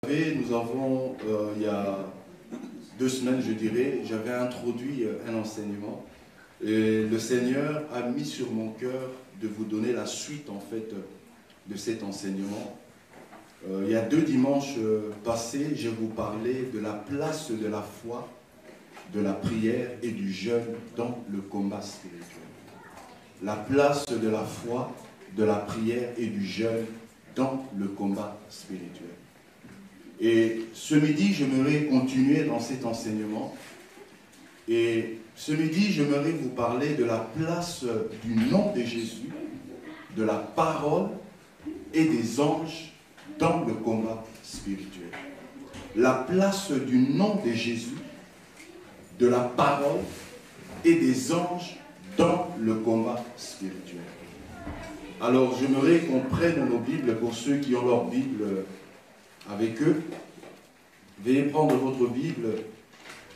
Nous avons, il y a 2 semaines, je dirais, j'avais introduit un enseignement. Et le Seigneur a mis sur mon cœur de vous donner la suite, en fait, de cet enseignement. Il y a 2 dimanches passés, je vous parlais de la place de la foi, de la prière et du jeûne dans le combat spirituel. La place de la foi, de la prière et du jeûne dans le combat spirituel. Et ce midi, j'aimerais continuer dans cet enseignement. Et ce midi, j'aimerais vous parler de la place du nom de Jésus, de la parole et des anges dans le combat spirituel. La place du nom de Jésus, de la parole et des anges dans le combat spirituel. Alors, j'aimerais qu'on prenne nos Bibles pour ceux qui ont leur Bible avec eux. Veuillez prendre votre Bible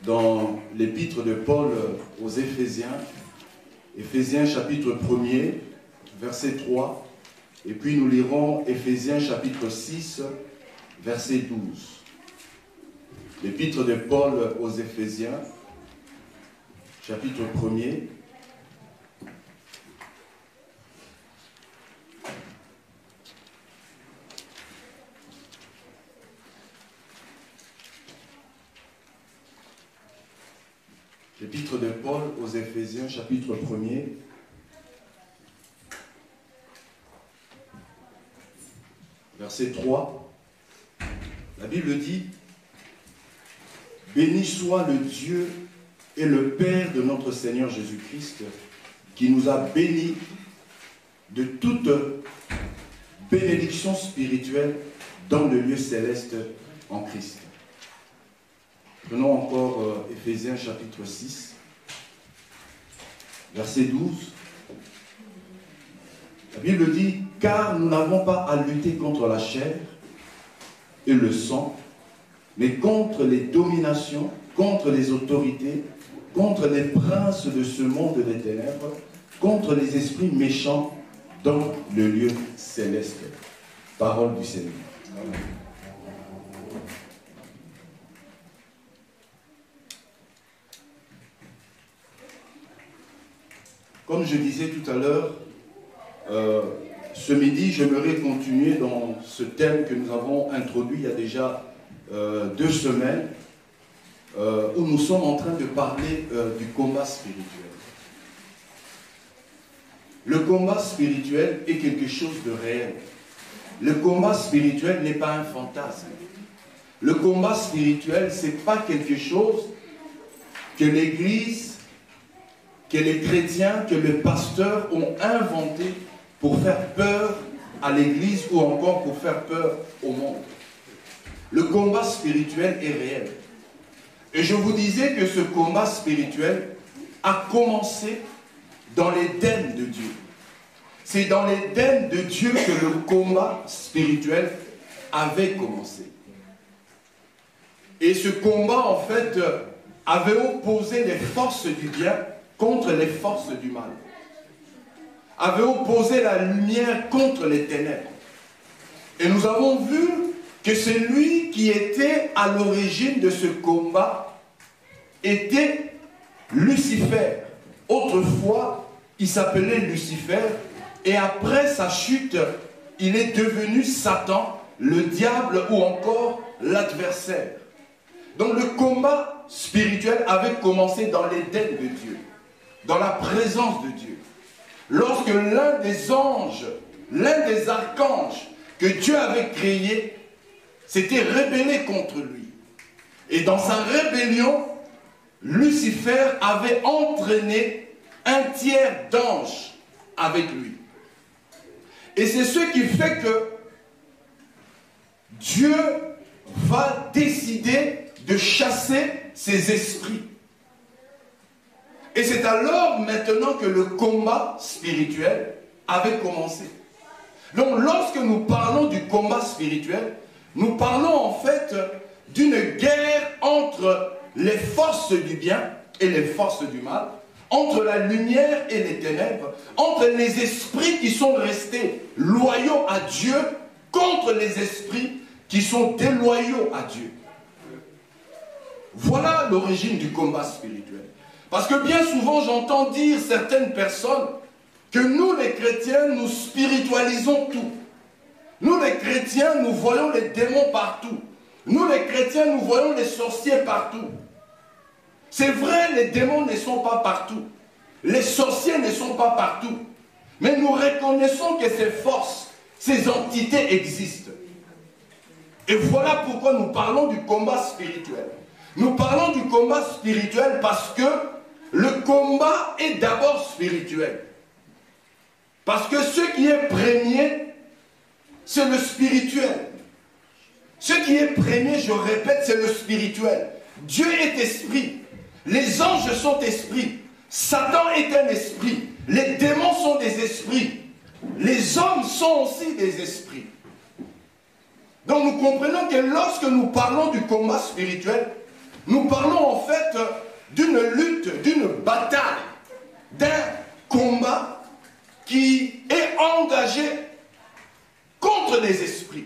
dans l'épître de Paul aux Éphésiens, Éphésiens chapitre 1er, verset 3, et puis nous lirons Éphésiens chapitre 6, verset 12. L'épître de Paul aux Éphésiens, chapitre 1er, l'épître de Paul aux Éphésiens, chapitre 1er, verset 3, la Bible dit « Béni soit le Dieu et le Père de notre Seigneur Jésus-Christ, qui nous a bénis de toute bénédiction spirituelle dans le lieu céleste en Christ. » Prenons encore Éphésiens chapitre 6, verset 12. La Bible dit « Car nous n'avons pas à lutter contre la chair et le sang, mais contre les dominations, contre les autorités, contre les princes de ce monde des ténèbres, contre les esprits méchants dans le lieu céleste. » Parole du Seigneur. Amen. Comme je disais tout à l'heure, ce midi, j'aimerais continuer dans ce thème que nous avons introduit il y a déjà 2 semaines, où nous sommes en train de parler du combat spirituel. Le combat spirituel est quelque chose de réel. Le combat spirituel n'est pas un fantasme. Le combat spirituel, ce n'est pas quelque chose que l'Église, que les chrétiens, que les pasteurs ont inventé pour faire peur à l'Église ou encore pour faire peur au monde. Le combat spirituel est réel. Et je vous disais que ce combat spirituel a commencé dans l'Éden de Dieu. C'est dans l'Éden de Dieu que le combat spirituel avait commencé. Et ce combat, en fait, avait opposé les forces du bien contre les forces du mal, avait opposé la lumière contre les ténèbres. Et nous avons vu que celui qui était à l'origine de ce combat était Lucifer. Autrefois, il s'appelait Lucifer, et après sa chute, il est devenu Satan, le diable ou encore l'adversaire. Donc le combat spirituel avait commencé dans l'Éden de Dieu, dans la présence de Dieu. Lorsque l'un des anges, l'un des archanges que Dieu avait créé, s'était rébellé contre lui. Et dans sa rébellion, Lucifer avait entraîné un tiers d'anges avec lui. Et c'est ce qui fait que Dieu va décider de chasser ces esprits. Et c'est alors maintenant que le combat spirituel avait commencé. Donc lorsque nous parlons du combat spirituel, nous parlons en fait d'une guerre entre les forces du bien et les forces du mal, entre la lumière et les ténèbres, entre les esprits qui sont restés loyaux à Dieu contre les esprits qui sont déloyaux à Dieu. Voilà l'origine du combat spirituel. Parce que bien souvent, j'entends dire certaines personnes que nous, les chrétiens, nous spiritualisons tout. Nous, les chrétiens, nous voyons les démons partout. Nous, les chrétiens, nous voyons les sorciers partout. C'est vrai, les démons ne sont pas partout. Les sorciers ne sont pas partout. Mais nous reconnaissons que ces forces, ces entités existent. Et voilà pourquoi nous parlons du combat spirituel. Nous parlons du combat spirituel parce que le combat est d'abord spirituel. Parce que ce qui est premier, c'est le spirituel. Ce qui est premier, je répète, c'est le spirituel. Dieu est esprit. Les anges sont esprits. Satan est un esprit. Les démons sont des esprits. Les hommes sont aussi des esprits. Donc nous comprenons que lorsque nous parlons du combat spirituel, nous parlons en fait d'une lutte, d'une bataille, d'un combat qui est engagé contre les esprits.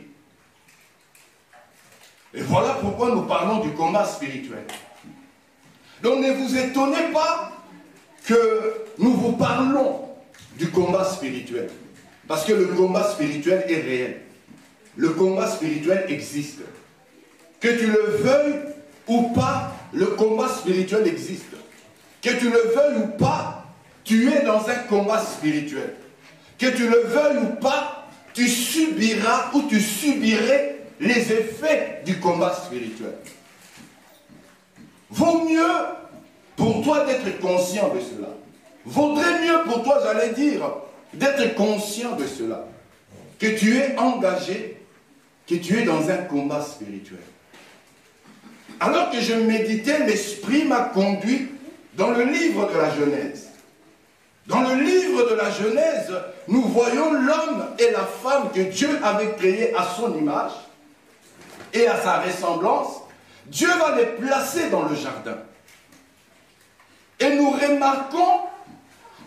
Et voilà pourquoi nous parlons du combat spirituel. Donc ne vous étonnez pas que nous vous parlons du combat spirituel. Parce que le combat spirituel est réel. Le combat spirituel existe. Que tu le veuilles ou pas, le combat spirituel existe. Que tu le veuilles ou pas, tu es dans un combat spirituel. Que tu le veuilles ou pas, tu subiras ou tu subirais les effets du combat spirituel. Vaut mieux pour toi d'être conscient de cela. Vaudrait mieux pour toi, j'allais dire, d'être conscient de cela. Que tu es engagé, que tu es dans un combat spirituel. Alors que je méditais, l'Esprit m'a conduit dans le livre de la Genèse. Dans le livre de la Genèse, nous voyons l'homme et la femme que Dieu avait créés à son image et à sa ressemblance. Dieu va les placer dans le jardin. Et nous remarquons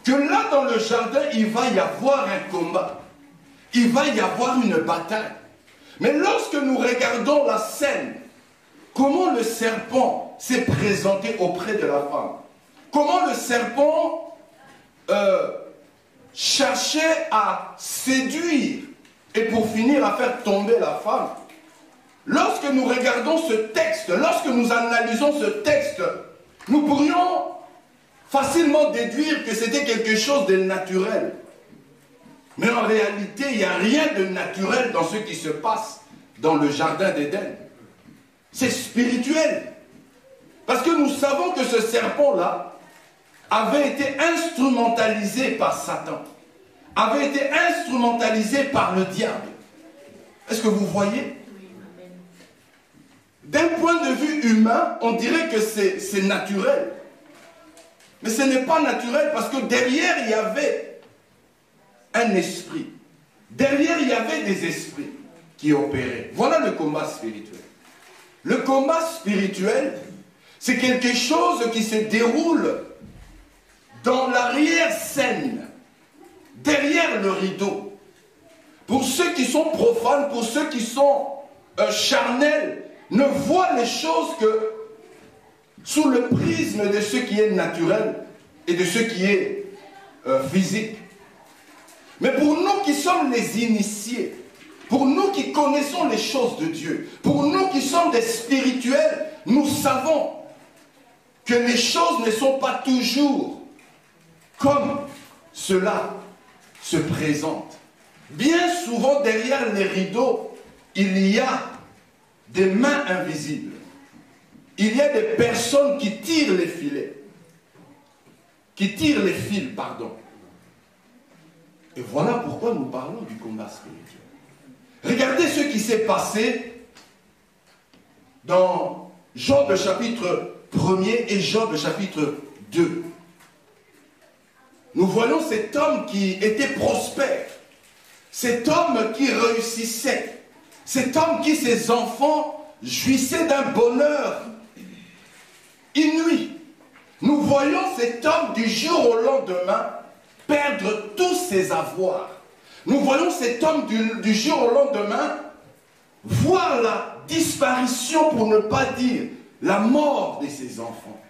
que là, dans le jardin, il va y avoir un combat. Il va y avoir une bataille. Mais lorsque nous regardons la scène, comment le serpent s'est présenté auprès de la femme, comment le serpent cherchait à séduire et pour finir à faire tomber la femme. Lorsque nous regardons ce texte, lorsque nous analysons ce texte, nous pourrions facilement déduire que c'était quelque chose de naturel. Mais en réalité, il n'y a rien de naturel dans ce qui se passe dans le jardin d'Éden. C'est spirituel. Parce que nous savons que ce serpent-là avait été instrumentalisé par Satan, avait été instrumentalisé par le diable. Est-ce que vous voyez? D'un point de vue humain, on dirait que c'est naturel. Mais ce n'est pas naturel parce que derrière, il y avait un esprit. Derrière, il y avait des esprits qui opéraient. Voilà le combat spirituel. Le combat spirituel, c'est quelque chose qui se déroule dans l'arrière-scène, derrière le rideau. Pour ceux qui sont profanes, pour ceux qui sont charnels, ne voient les choses que sous le prisme de ce qui est naturel et de ce qui est physique. Mais pour nous qui sommes les initiés, pour nous qui connaissons les choses de Dieu, pour nous qui sommes des spirituels, nous savons que les choses ne sont pas toujours comme cela se présente. Bien souvent, derrière les rideaux, il y a des mains invisibles. Il y a des personnes qui tirent les filets. Qui tirent les fils, pardon. Et voilà pourquoi nous parlons du combat spirituel. Regardez ce qui s'est passé dans Job chapitre 1er et Job chapitre 2. Nous voyons cet homme qui était prospère, cet homme qui réussissait, cet homme qui, ses enfants, jouissaient d'un bonheur inouï. Nous voyons cet homme du jour au lendemain perdre tous ses avoirs. Nous voyons cet homme du jour au lendemain voir la disparition, pour ne pas dire la mort de ses enfants.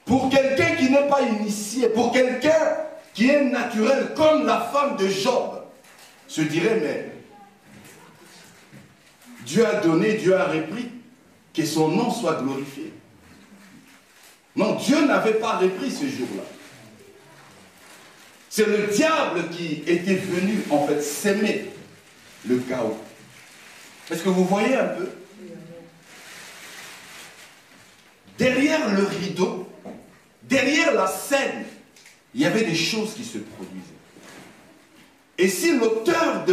Pour quelqu'un qui n'est pas initié, pour quelqu'un qui est naturel, comme la femme de Job, se dirait, mais Dieu a donné, Dieu a repris, que son nom soit glorifié. Non, Dieu n'avait pas repris ce jour-là. C'est le diable qui était venu, en fait, s'aimer le chaos. Est-ce que vous voyez un peu? Derrière le rideau, derrière la scène, il y avait des choses qui se produisaient. Et si l'auteur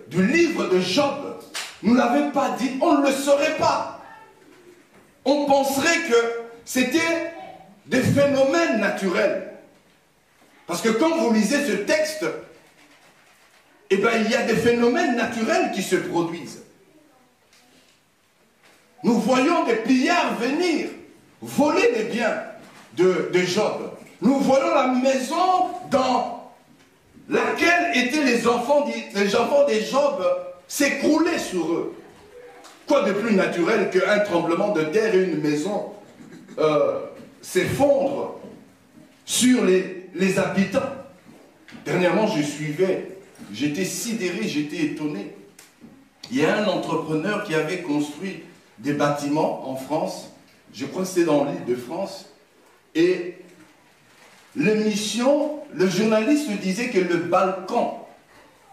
du livre de Job ne l'avait pas dit, on ne le saurait pas. On penserait que c'était des phénomènes naturels. Parce que quand vous lisez ce texte, eh bien, il y a des phénomènes naturels qui se produisent. Nous voyons des pillards venir voler les biens de Job. Nous voyons la maison dans laquelle étaient les enfants de Job s'écrouler sur eux. Quoi de plus naturel qu'un tremblement de terre et une maison s'effondre sur les habitants. Dernièrement, j'étais sidéré, j'étais étonné. Il y a un entrepreneur qui avait construit des bâtiments en France, je crois que c'est dans l'île de France, et l'émission, le journaliste disait que le balcon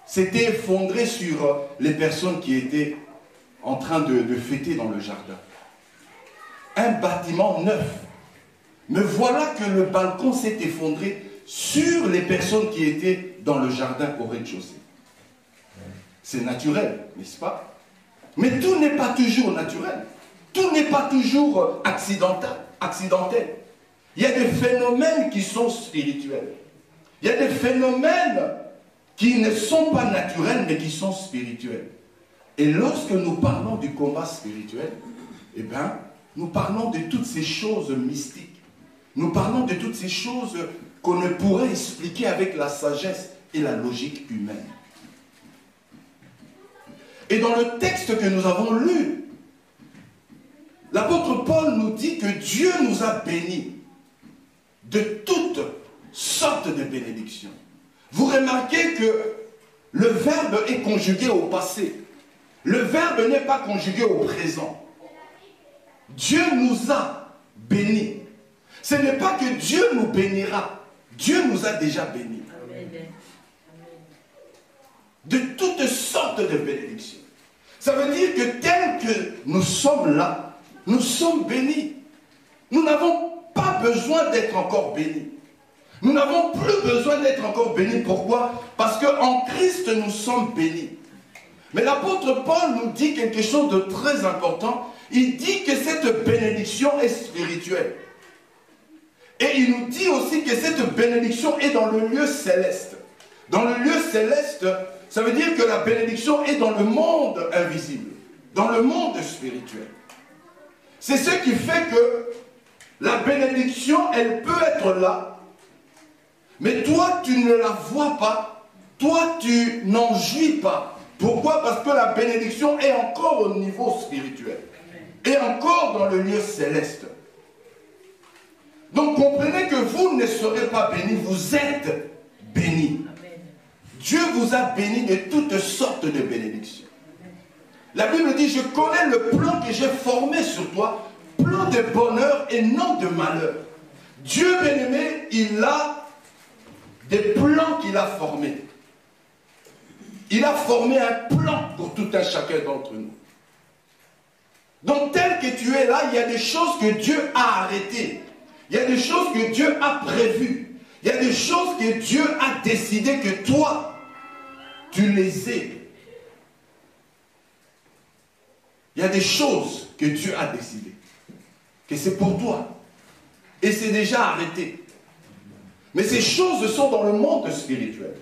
s'était effondré sur les personnes qui étaient en train de fêter dans le jardin. Un bâtiment neuf. Mais voilà que le balcon s'est effondré sur les personnes qui étaient dans le jardin au rez-de-chaussée. C'est naturel, n'est-ce pas? Mais tout n'est pas toujours naturel. Tout n'est pas toujours accidentel. Il y a des phénomènes qui sont spirituels. Il y a des phénomènes qui ne sont pas naturels, mais qui sont spirituels. Et lorsque nous parlons du combat spirituel, eh bien, nous parlons de toutes ces choses mystiques. Nous parlons de toutes ces choses qu'on ne pourrait expliquer avec la sagesse et la logique humaine. Et dans le texte que nous avons lu, l'apôtre Paul nous dit que Dieu nous a bénis de toutes sortes de bénédictions. Vous remarquez que le verbe est conjugué au passé. Le verbe n'est pas conjugué au présent. Dieu nous a bénis. Ce n'est pas que Dieu nous bénira. Dieu nous a déjà bénis. De toutes sortes de bénédictions. Ça veut dire que tel que nous sommes là, nous sommes bénis. Nous n'avons pas besoin d'être encore bénis. Nous n'avons plus besoin d'être encore bénis. Pourquoi? Parce qu'en Christ, nous sommes bénis. Mais l'apôtre Paul nous dit quelque chose de très important. Il dit que cette bénédiction est spirituelle. Et il nous dit aussi que cette bénédiction est dans le lieu céleste. Dans le lieu céleste, ça veut dire que la bénédiction est dans le monde invisible, dans le monde spirituel. C'est ce qui fait que la bénédiction, elle peut être là, mais toi, tu ne la vois pas, toi, tu n'en jouis pas. Pourquoi? Parce que la bénédiction est encore au niveau spirituel, et encore dans le lieu céleste. Donc comprenez que vous ne serez pas bénis, vous êtes bénis. Dieu vous a bénis de toutes sortes de bénédictions. La Bible dit, je connais le plan que j'ai formé sur toi, plan de bonheur et non de malheur. Dieu bien-aimé, il a des plans qu'il a formés. Il a formé un plan pour tout un chacun d'entre nous. Donc tel que tu es là, il y a des choses que Dieu a arrêtées. Il y a des choses que Dieu a prévues. Il y a des choses que Dieu a décidé que toi, tu les aies. Il y a des choses que Dieu a décidées. Que c'est pour toi. Et c'est déjà arrêté. Mais ces choses sont dans le monde spirituel.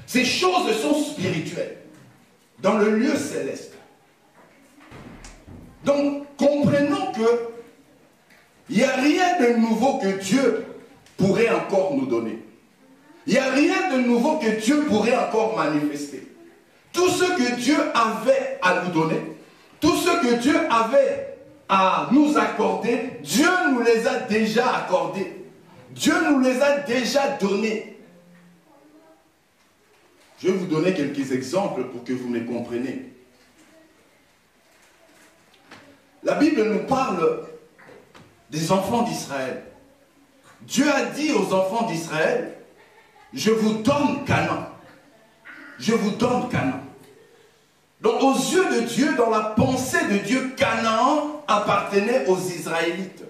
Ces choses sont spirituelles. Dans le lieu céleste. Donc, comprenons que il n'y a rien de nouveau que Dieu pourrait encore nous donner. Il n'y a rien de nouveau que Dieu pourrait encore manifester. Tout ce que Dieu avait à nous donner, tout ce que Dieu avait à nous accorder, Dieu nous les a déjà accordés. Dieu nous les a déjà donnés. Je vais vous donner quelques exemples pour que vous me compreniez. La Bible nous parle des enfants d'Israël. Dieu a dit aux enfants d'Israël, je vous donne Canaan. Je vous donne Canaan. Donc aux yeux de Dieu, dans la pensée de Dieu, Canaan appartenait aux Israélites.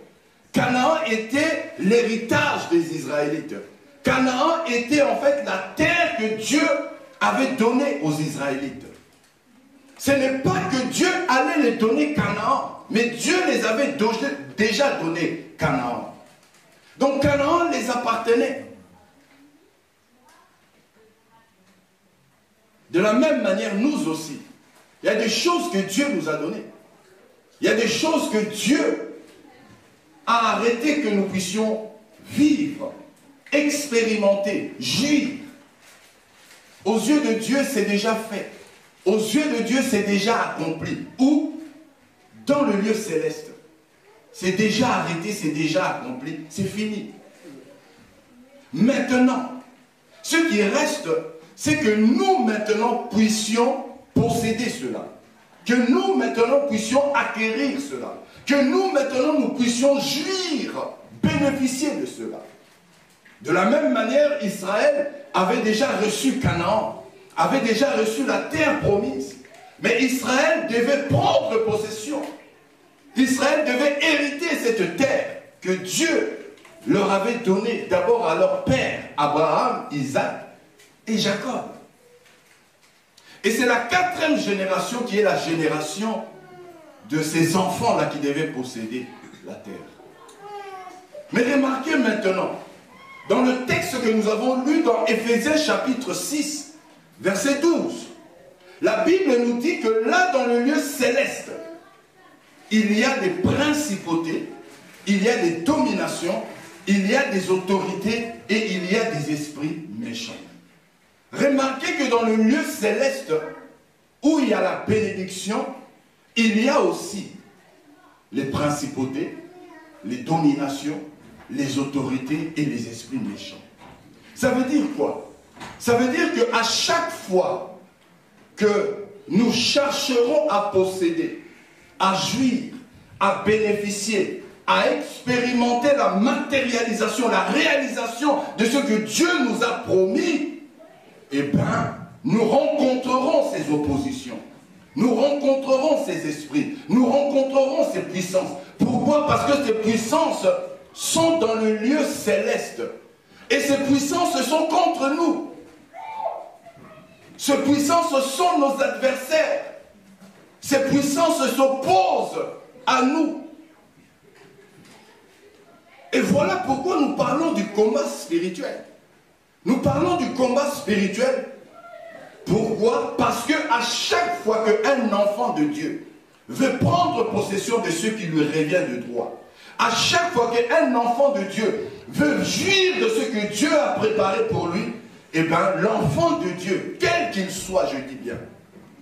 Canaan était l'héritage des Israélites. Canaan était en fait la terre que Dieu avait donnée aux Israélites. Ce n'est pas que Dieu allait les donner Canaan, mais Dieu les avait déjà donné Canaan. Donc Canaan les appartenait. De la même manière, nous aussi, il y a des choses que Dieu nous a données. Il y a des choses que Dieu a arrêté que nous puissions vivre, expérimenter, jouir. Aux yeux de Dieu, c'est déjà fait. Aux yeux de Dieu, c'est déjà accompli. Ou dans le lieu céleste. C'est déjà arrêté, c'est déjà accompli, c'est fini. Maintenant, ce qui reste, c'est que nous maintenant puissions posséder cela. Que nous maintenant puissions acquérir cela. Que nous maintenant nous puissions jouir, bénéficier de cela. De la même manière, Israël avait déjà reçu Canaan, avait déjà reçu la terre promise. Mais Israël devait prendre possession. Israël devait hériter cette terre que Dieu leur avait donnée d'abord à leur père, Abraham, Isaac et Jacob. Et c'est la 4e génération qui est la génération de ces enfants-là qui devaient posséder la terre. Mais remarquez maintenant, dans le texte que nous avons lu dans Éphésiens chapitre 6, verset 12, la Bible nous dit que là, dans le lieu céleste, il y a des principautés, il y a des dominations, il y a des autorités et il y a des esprits méchants. Remarquez que dans le lieu céleste, où il y a la bénédiction, il y a aussi les principautés, les dominations, les autorités et les esprits méchants. Ça veut dire quoi? Ça veut dire qu'à chaque fois que nous chercherons à posséder, à jouir, à bénéficier, à expérimenter la matérialisation, la réalisation de ce que Dieu nous a promis, eh bien, nous rencontrerons ces oppositions. Nous rencontrerons ces esprits. Nous rencontrerons ces puissances. Pourquoi? Parce que ces puissances sont dans le lieu céleste. Et ces puissances sont contre nous. Ces puissances sont nos adversaires. Ces puissances s'opposent à nous. Et voilà pourquoi nous parlons du combat spirituel. Nous parlons du combat spirituel. Pourquoi? Parce que à chaque fois qu'un enfant de Dieu veut prendre possession de ce qui lui revient de droit, à chaque fois qu'un enfant de Dieu veut jouir de ce que Dieu a préparé pour lui, eh bien, l'enfant de Dieu, quel qu'il soit, je dis bien,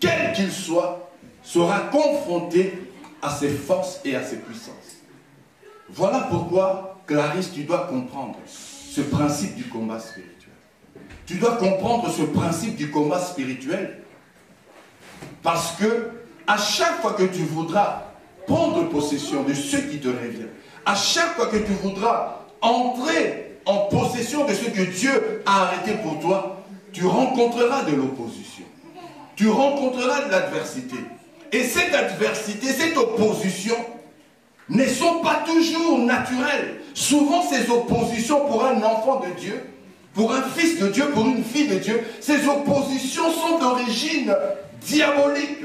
quel qu'il soit, sera confronté à ses forces et à ses puissances. Voilà pourquoi, Clarisse, tu dois comprendre ce principe du combat spirituel. Tu dois comprendre ce principe du combat spirituel parce que à chaque fois que tu voudras prendre possession de ce qui te revient, à chaque fois que tu voudras entrer en possession de ce que Dieu a arrêté pour toi, tu rencontreras de l'opposition. Tu rencontreras de l'adversité. Et cette adversité, cette opposition ne sont pas toujours naturelles. Souvent, ces oppositions pour un enfant de Dieu, pour un fils de Dieu, pour une fille de Dieu, ces oppositions sont d'origine diabolique,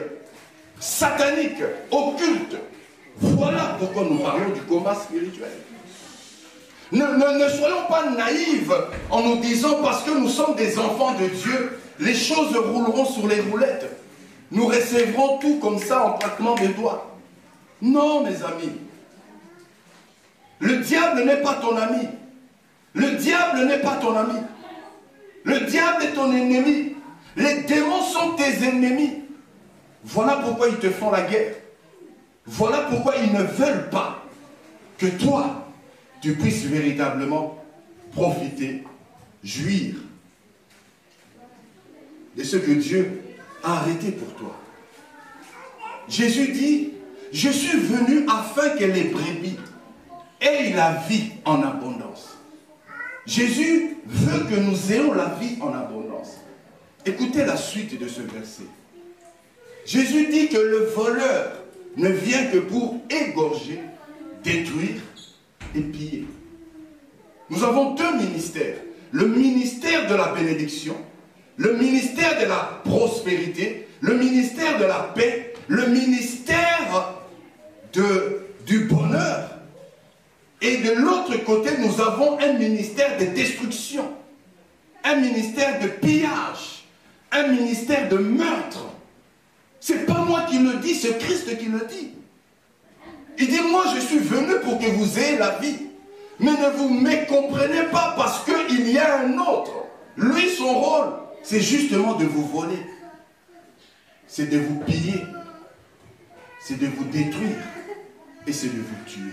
satanique, occulte. Voilà pourquoi nous parlons du combat spirituel. Ne soyons pas naïfs en nous disant parce que nous sommes des enfants de Dieu, les choses rouleront sur les roulettes. Nous recevrons tout comme ça en claquement des doigts. Non, mes amis. Le diable n'est pas ton ami. Le diable n'est pas ton ami. Le diable est ton ennemi. Les démons sont tes ennemis. Voilà pourquoi ils te font la guerre. Voilà pourquoi ils ne veulent pas que toi, tu puisses véritablement profiter, jouir de ce que Dieu a arrêté pour toi. Jésus dit, je suis venu afin que les brebis aient la vie en abondance. Jésus veut que nous ayons la vie en abondance. Écoutez la suite de ce verset. Jésus dit que le voleur ne vient que pour égorger, détruire et piller. Nous avons deux ministères. Le ministère de la bénédiction, le ministère de la prospérité, le ministère de la paix, le ministère du bonheur. Et de l'autre côté, nous avons un ministère de destruction, un ministère de pillage, un ministère de meurtre. Ce n'est pas moi qui le dis, c'est Christ qui le dit. Il dit, moi je suis venu pour que vous ayez la vie. Mais ne vous mécomprenez pas parce qu'il y a un autre. Lui, son rôle, c'est justement de vous voler. C'est de vous piller. C'est de vous détruire. Et c'est de vous tuer.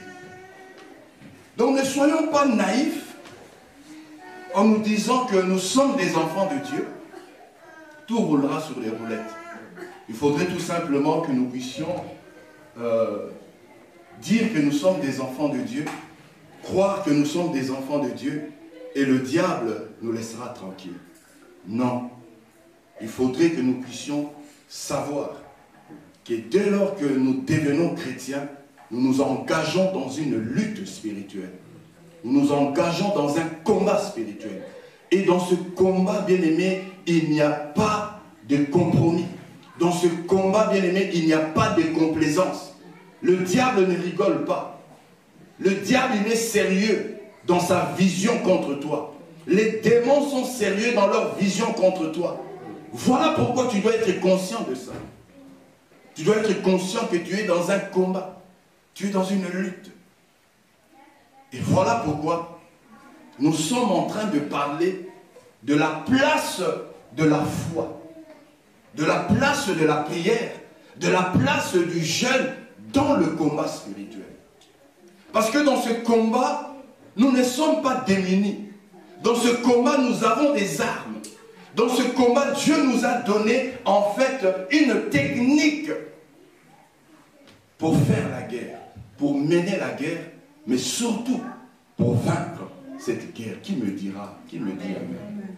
Donc ne soyons pas naïfs en nous disant que nous sommes des enfants de Dieu. Tout roulera sur les roulettes. Il faudrait tout simplement que nous puissions dire que nous sommes des enfants de Dieu, croire que nous sommes des enfants de Dieu, et le diable nous laissera tranquilles. Non. Il faudrait que nous puissions savoir que dès lors que nous devenons chrétiens, nous nous engageons dans une lutte spirituelle. Nous nous engageons dans un combat spirituel. Et dans ce combat, bien-aimé, il n'y a pas de compromis. Dans ce combat, bien-aimé, il n'y a pas de complaisance. Le diable ne rigole pas. Le diable, il est sérieux dans sa vision contre toi. Les démons sont sérieux dans leur vision contre toi. Voilà pourquoi tu dois être conscient de ça. Tu dois être conscient que tu es dans un combat. Tu es dans une lutte. Et voilà pourquoi nous sommes en train de parler de la place de la foi, de la place de la prière, de la place du jeûne dans le combat spirituel. Parce que dans ce combat, nous ne sommes pas démunis. Dans ce combat, nous avons des armes. Dans ce combat, Dieu nous a donné en fait une technique pour faire la guerre, pour mener la guerre, mais surtout pour vaincre cette guerre. Qui me dira, qui me dit Amen?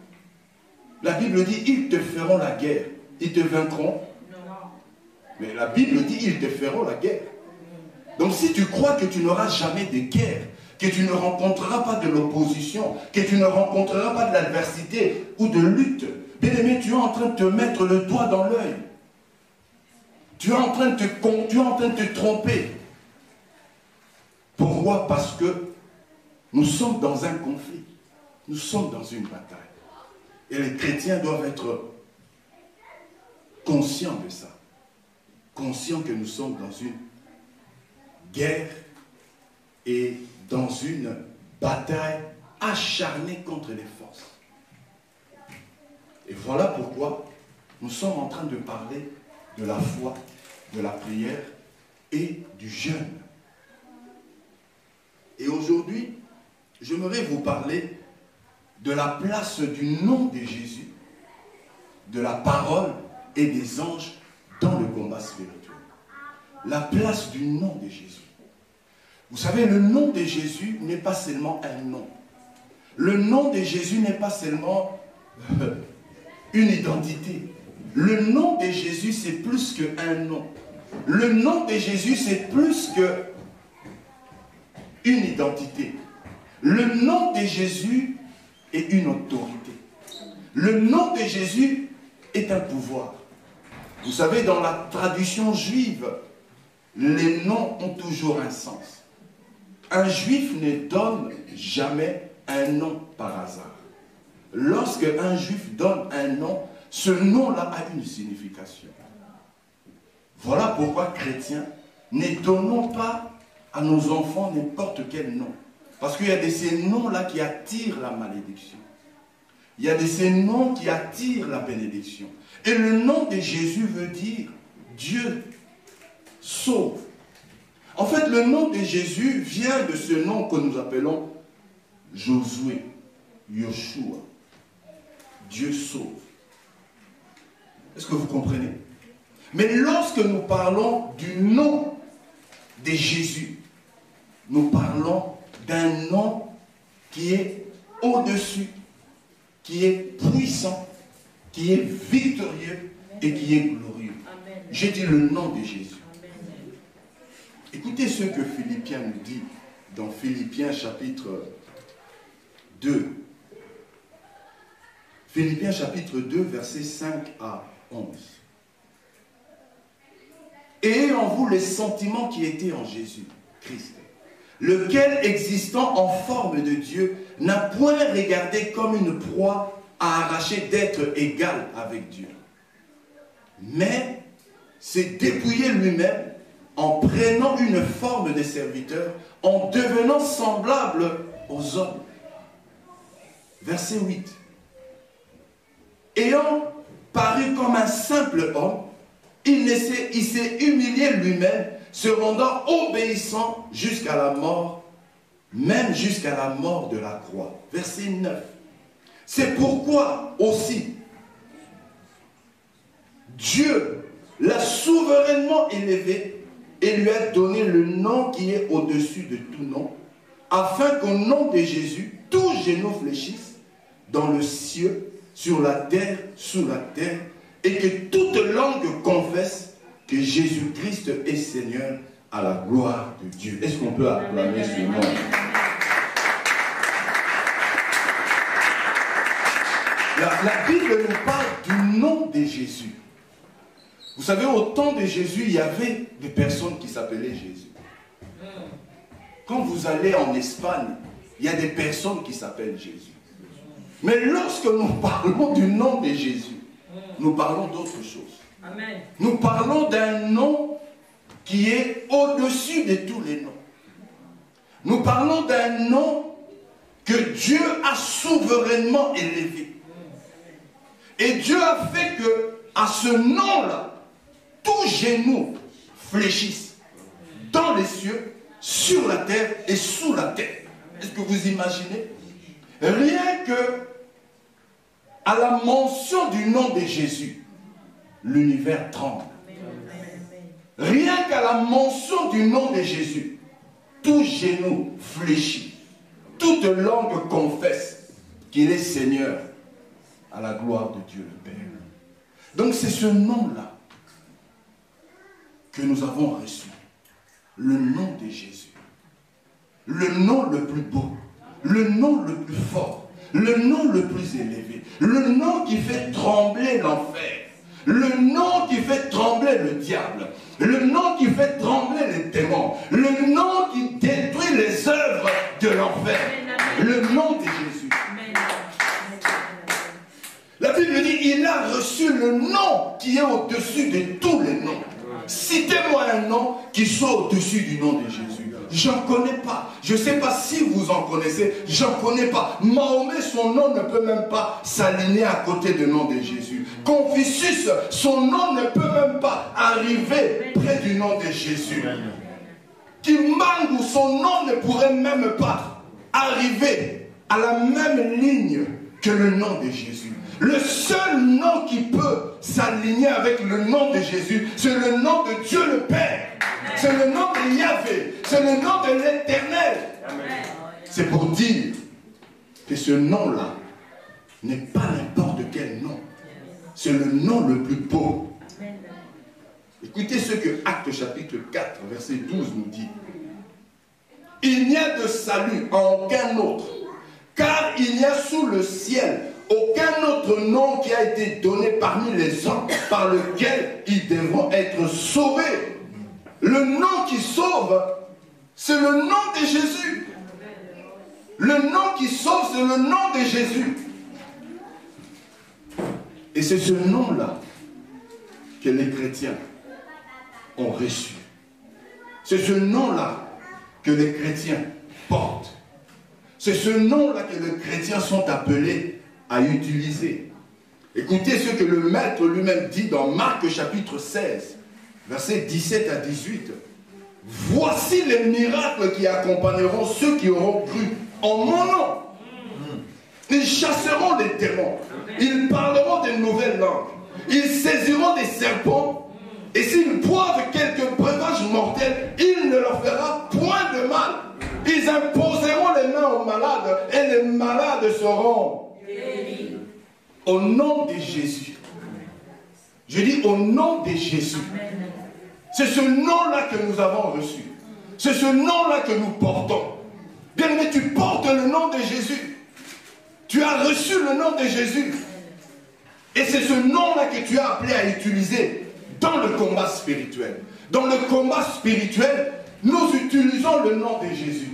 La Bible dit, ils te feront la guerre. Ils te vaincront. Mais la Bible dit, ils te feront la guerre. Donc si tu crois que tu n'auras jamais de guerre, que tu ne rencontreras pas de l'opposition, que tu ne rencontreras pas de l'adversité ou de lutte, bien aimé, tu es en train de te mettre le doigt dans l'œil. Tu es en train de te tromper. Pourquoi? Parce que nous sommes dans un conflit. Nous sommes dans une bataille. Et les chrétiens doivent être conscients de ça. Conscients que nous sommes dans une guerre et dans une bataille acharnée contre les forces. Et voilà pourquoi nous sommes en train de parler de la foi, de la prière et du jeûne. Et aujourd'hui, j'aimerais vous parler de la place du nom de Jésus, de la parole et des anges dans le combat spirituel. La place du nom de Jésus. Vous savez, le nom de Jésus n'est pas seulement un nom. Le nom de Jésus n'est pas seulement une identité. Le nom de Jésus, c'est plus qu'un nom. Le nom de Jésus, c'est plus qu'une identité. Le nom de Jésus est une autorité. Le nom de Jésus est un pouvoir. Vous savez, dans la tradition juive, les noms ont toujours un sens. Un juif ne donne jamais un nom par hasard. Lorsque un juif donne un nom, ce nom-là a une signification. Voilà pourquoi, chrétiens, ne donnons pas à nos enfants n'importe quel nom. Parce qu'il y a de ces noms-là qui attirent la malédiction. Il y a de ces noms qui attirent la bénédiction. Et le nom de Jésus veut dire Dieu sauve. En fait, le nom de Jésus vient de ce nom que nous appelons Josué, Yoshua. Dieu sauve. Est-ce que vous comprenez? Mais lorsque nous parlons du nom de Jésus, nous parlons d'un nom qui est au-dessus, qui est puissant, qui est victorieux et qui est glorieux. J'ai dit le nom de Jésus. Amen. Écoutez ce que Philippiens nous dit dans Philippiens chapitre 2. Philippiens chapitre 2, versets 5 à 11. Ayez en vous les sentiments qui étaient en Jésus-Christ, lequel, existant en forme de Dieu, n'a point regardé comme une proie à arracher d'être égal avec Dieu, mais s'est dépouillé lui-même en prenant une forme de serviteur, en devenant semblable aux hommes. Verset 8. Ayant paru comme un simple homme, il s'est humilié lui-même, se rendant obéissant jusqu'à la mort, même jusqu'à la mort de la croix. Verset 9. C'est pourquoi aussi Dieu l'a souverainement élevé et lui a donné le nom qui est au-dessus de tout nom, afin qu'au nom de Jésus, tout genou fléchisse dans le ciel, sur la terre, sous la terre, et que toute langue confesse que Jésus-Christ est Seigneur à la gloire de Dieu. Est-ce qu'on peut acclamer ce nom? La Bible nous parle du nom de Jésus. Vous savez, au temps de Jésus, il y avait des personnes qui s'appelaient Jésus. Quand vous allez en Espagne, il y a des personnes qui s'appellent Jésus. Mais lorsque nous parlons du nom de Jésus, nous parlons d'autre chose. Amen. Nous parlons d'un nom qui est au-dessus de tous les noms. Nous parlons d'un nom que Dieu a souverainement élevé. Et Dieu a fait que, à ce nom-là, tout genou fléchisse dans les cieux, sur la terre et sous la terre. Est-ce que vous imaginez? Rien que à la mention du nom de Jésus, l'univers tremble. Rien qu'à la mention du nom de Jésus, tout genou fléchit, toute langue confesse qu'il est Seigneur à la gloire de Dieu le Père. Donc c'est ce nom-là que nous avons reçu, le nom de Jésus, le nom le plus beau, le nom le plus fort, le nom le plus élevé, le nom qui fait trembler l'enfer, le nom qui fait trembler le diable, le nom qui fait trembler les démons, le nom qui détruit les œuvres de l'enfer, le nom de Jésus. La Bible dit, il a reçu le nom qui est au-dessus de tous les noms. Citez-moi un nom qui soit au-dessus du nom de Jésus. J'en connais pas. Je ne sais pas si vous en connaissez. J'en connais pas. Mahomet, son nom ne peut même pas s'aligner à côté du nom de Jésus. Confucius, son nom ne peut même pas arriver près du nom de Jésus. Kimbangu, son nom ne pourrait même pas arriver à la même ligne que le nom de Jésus. Le seul nom qui peut s'aligner avec le nom de Jésus, c'est le nom de Dieu le Père. C'est le nom de Yahvé. C'est le nom de l'Éternel. C'est pour dire que ce nom-là n'est pas n'importe quel nom. C'est le nom le plus beau. Écoutez ce que Actes chapitre 4, verset 12 nous dit. Il n'y a de salut en aucun autre, car il n'y a sous le ciel aucun autre nom qui a été donné parmi les hommes par lequel ils devront être sauvés. Le nom qui sauve, c'est le nom de Jésus. Le nom qui sauve, c'est le nom de Jésus. Et c'est ce nom-là que les chrétiens ont reçu. C'est ce nom-là que les chrétiens portent. C'est ce nom-là que les chrétiens sont appelés à utiliser. Écoutez ce que le Maître lui-même dit dans Marc chapitre 16, versets 17 à 18. Voici les miracles qui accompagneront ceux qui auront cru en mon nom. Ils chasseront des démons. Ils parleront de nouvelles langues. Ils saisiront des serpents. Et s'ils boivent quelques breuvages mortels, il ne leur fera point de mal. Ils imposeront les mains aux malades et les malades seront guéris. Au nom de Jésus. Je dis au nom de Jésus. C'est ce nom-là que nous avons reçu. C'est ce nom-là que nous portons. Bien aimé, tu portes le nom de Jésus. Tu as reçu le nom de Jésus. Et c'est ce nom-là que tu as appelé à utiliser dans le combat spirituel. Dans le combat spirituel, nous utilisons le nom de Jésus.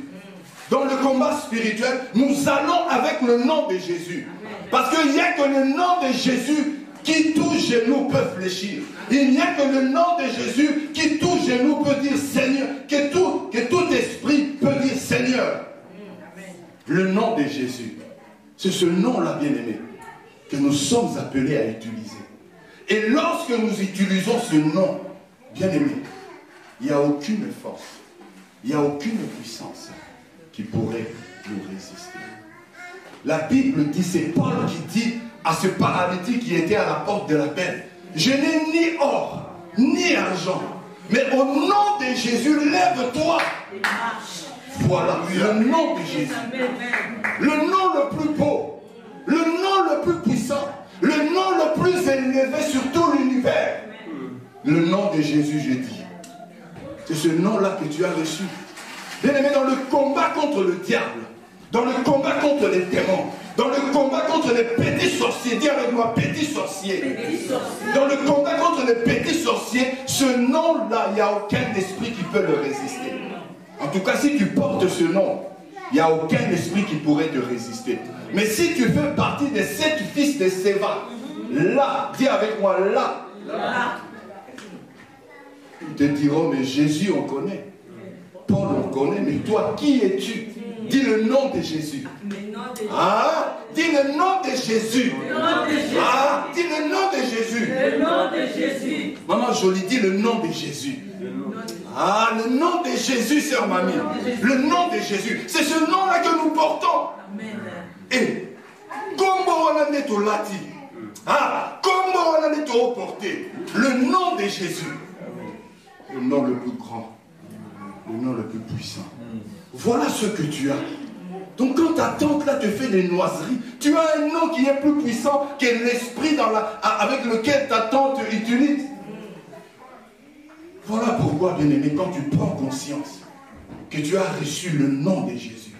Dans le combat spirituel, nous allons avec le nom de Jésus. Parce qu'il n'y a que le nom de Jésus qui tout genou peut fléchir. Il n'y a que le nom de Jésus qui tout genou peut dire Seigneur, que tout esprit peut dire Seigneur. Le nom de Jésus. C'est ce nom-là, bien-aimé, que nous sommes appelés à utiliser. Et lorsque nous utilisons ce nom, bien-aimé, il n'y a aucune force, il n'y a aucune puissance qui pourrait nous résister. La Bible dit, c'est Paul qui dit à ce paralytique qui était à la porte de la peine, je n'ai ni or, ni argent, mais au nom de Jésus, lève-toi. Voilà, le nom de Jésus. Le nom le plus beau, le nom le plus puissant, le nom le plus élevé sur tout l'univers. Le nom de Jésus, je dis. C'est ce nom-là que tu as reçu. Bien aimé, dans le combat contre le diable, dans le combat contre les démons, dans le combat contre les petits sorciers, dis avec moi, petits sorciers. Dans le combat contre les petits sorciers, ce nom-là, il n'y a aucun esprit qui peut le résister. En tout cas, si tu portes ce nom, il n'y a aucun esprit qui pourrait te résister. Mais si tu fais partie des 7 fils de Séva, là, dis avec moi, là, ils te diront, mais Jésus, on connaît. Paul, on connaît, mais toi, qui es-tu? Dis le nom de Jésus. Ah, dis le nom de Jésus. Ah, dis le nom de Jésus. Le nom de Jésus. Maman Jolie, dis le nom de Jésus. Ah, le nom de Jésus, sœur Mamie. Le nom de Jésus. C'est ce nom-là que nous portons. Et, comme on en est au lati, ah, comme on en est au porté, le nom de Jésus. Le nom le plus grand. Le nom le plus puissant. Voilà ce que tu as. Donc quand ta tante là te fait des noiseries, tu as un nom qui est plus puissant que l'esprit avec lequel ta tante utilise. Voilà pourquoi, bien-aimé, quand tu prends conscience que tu as reçu le nom de Jésus,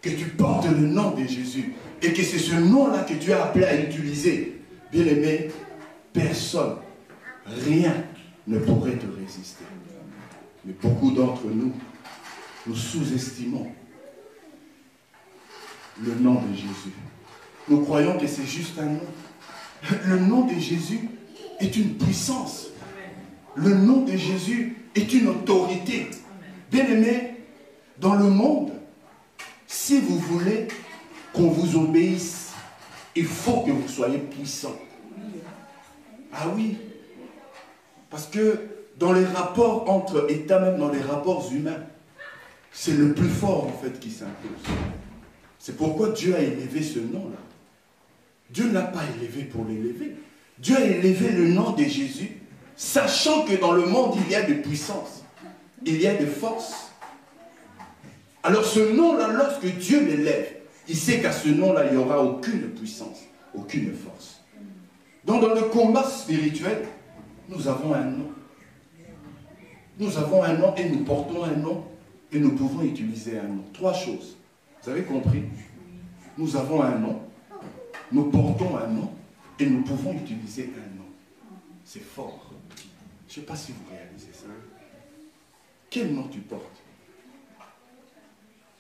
que tu portes le nom de Jésus, et que c'est ce nom-là que tu as appelé à utiliser, bien-aimé, personne, rien ne pourrait te résister. Mais beaucoup d'entre nous, nous sous-estimons le nom de Jésus. Nous croyons que c'est juste un nom. Le nom de Jésus est une puissance. Le nom de Jésus est une autorité. Bien-aimés, dans le monde, si vous voulez qu'on vous obéisse, il faut que vous soyez puissant. Ah oui, parce que dans les rapports entre États, même dans les rapports humains, c'est le plus fort en fait qui s'impose. C'est pourquoi Dieu a élevé ce nom-là. Dieu ne l'a pas élevé pour l'élever. Dieu a élevé le nom de Jésus, sachant que dans le monde il y a de puissance, il y a de force. Alors ce nom-là, lorsque Dieu l'élève, il sait qu'à ce nom-là, il n'y aura aucune puissance, aucune force. Donc dans le combat spirituel, nous avons un nom. Nous avons un nom et nous portons un nom et nous pouvons utiliser un nom. 3 choses. Vous avez compris? Nous avons un nom, nous portons un nom et nous pouvons utiliser un nom. C'est fort. Je ne sais pas si vous réalisez ça. Quel nom tu portes?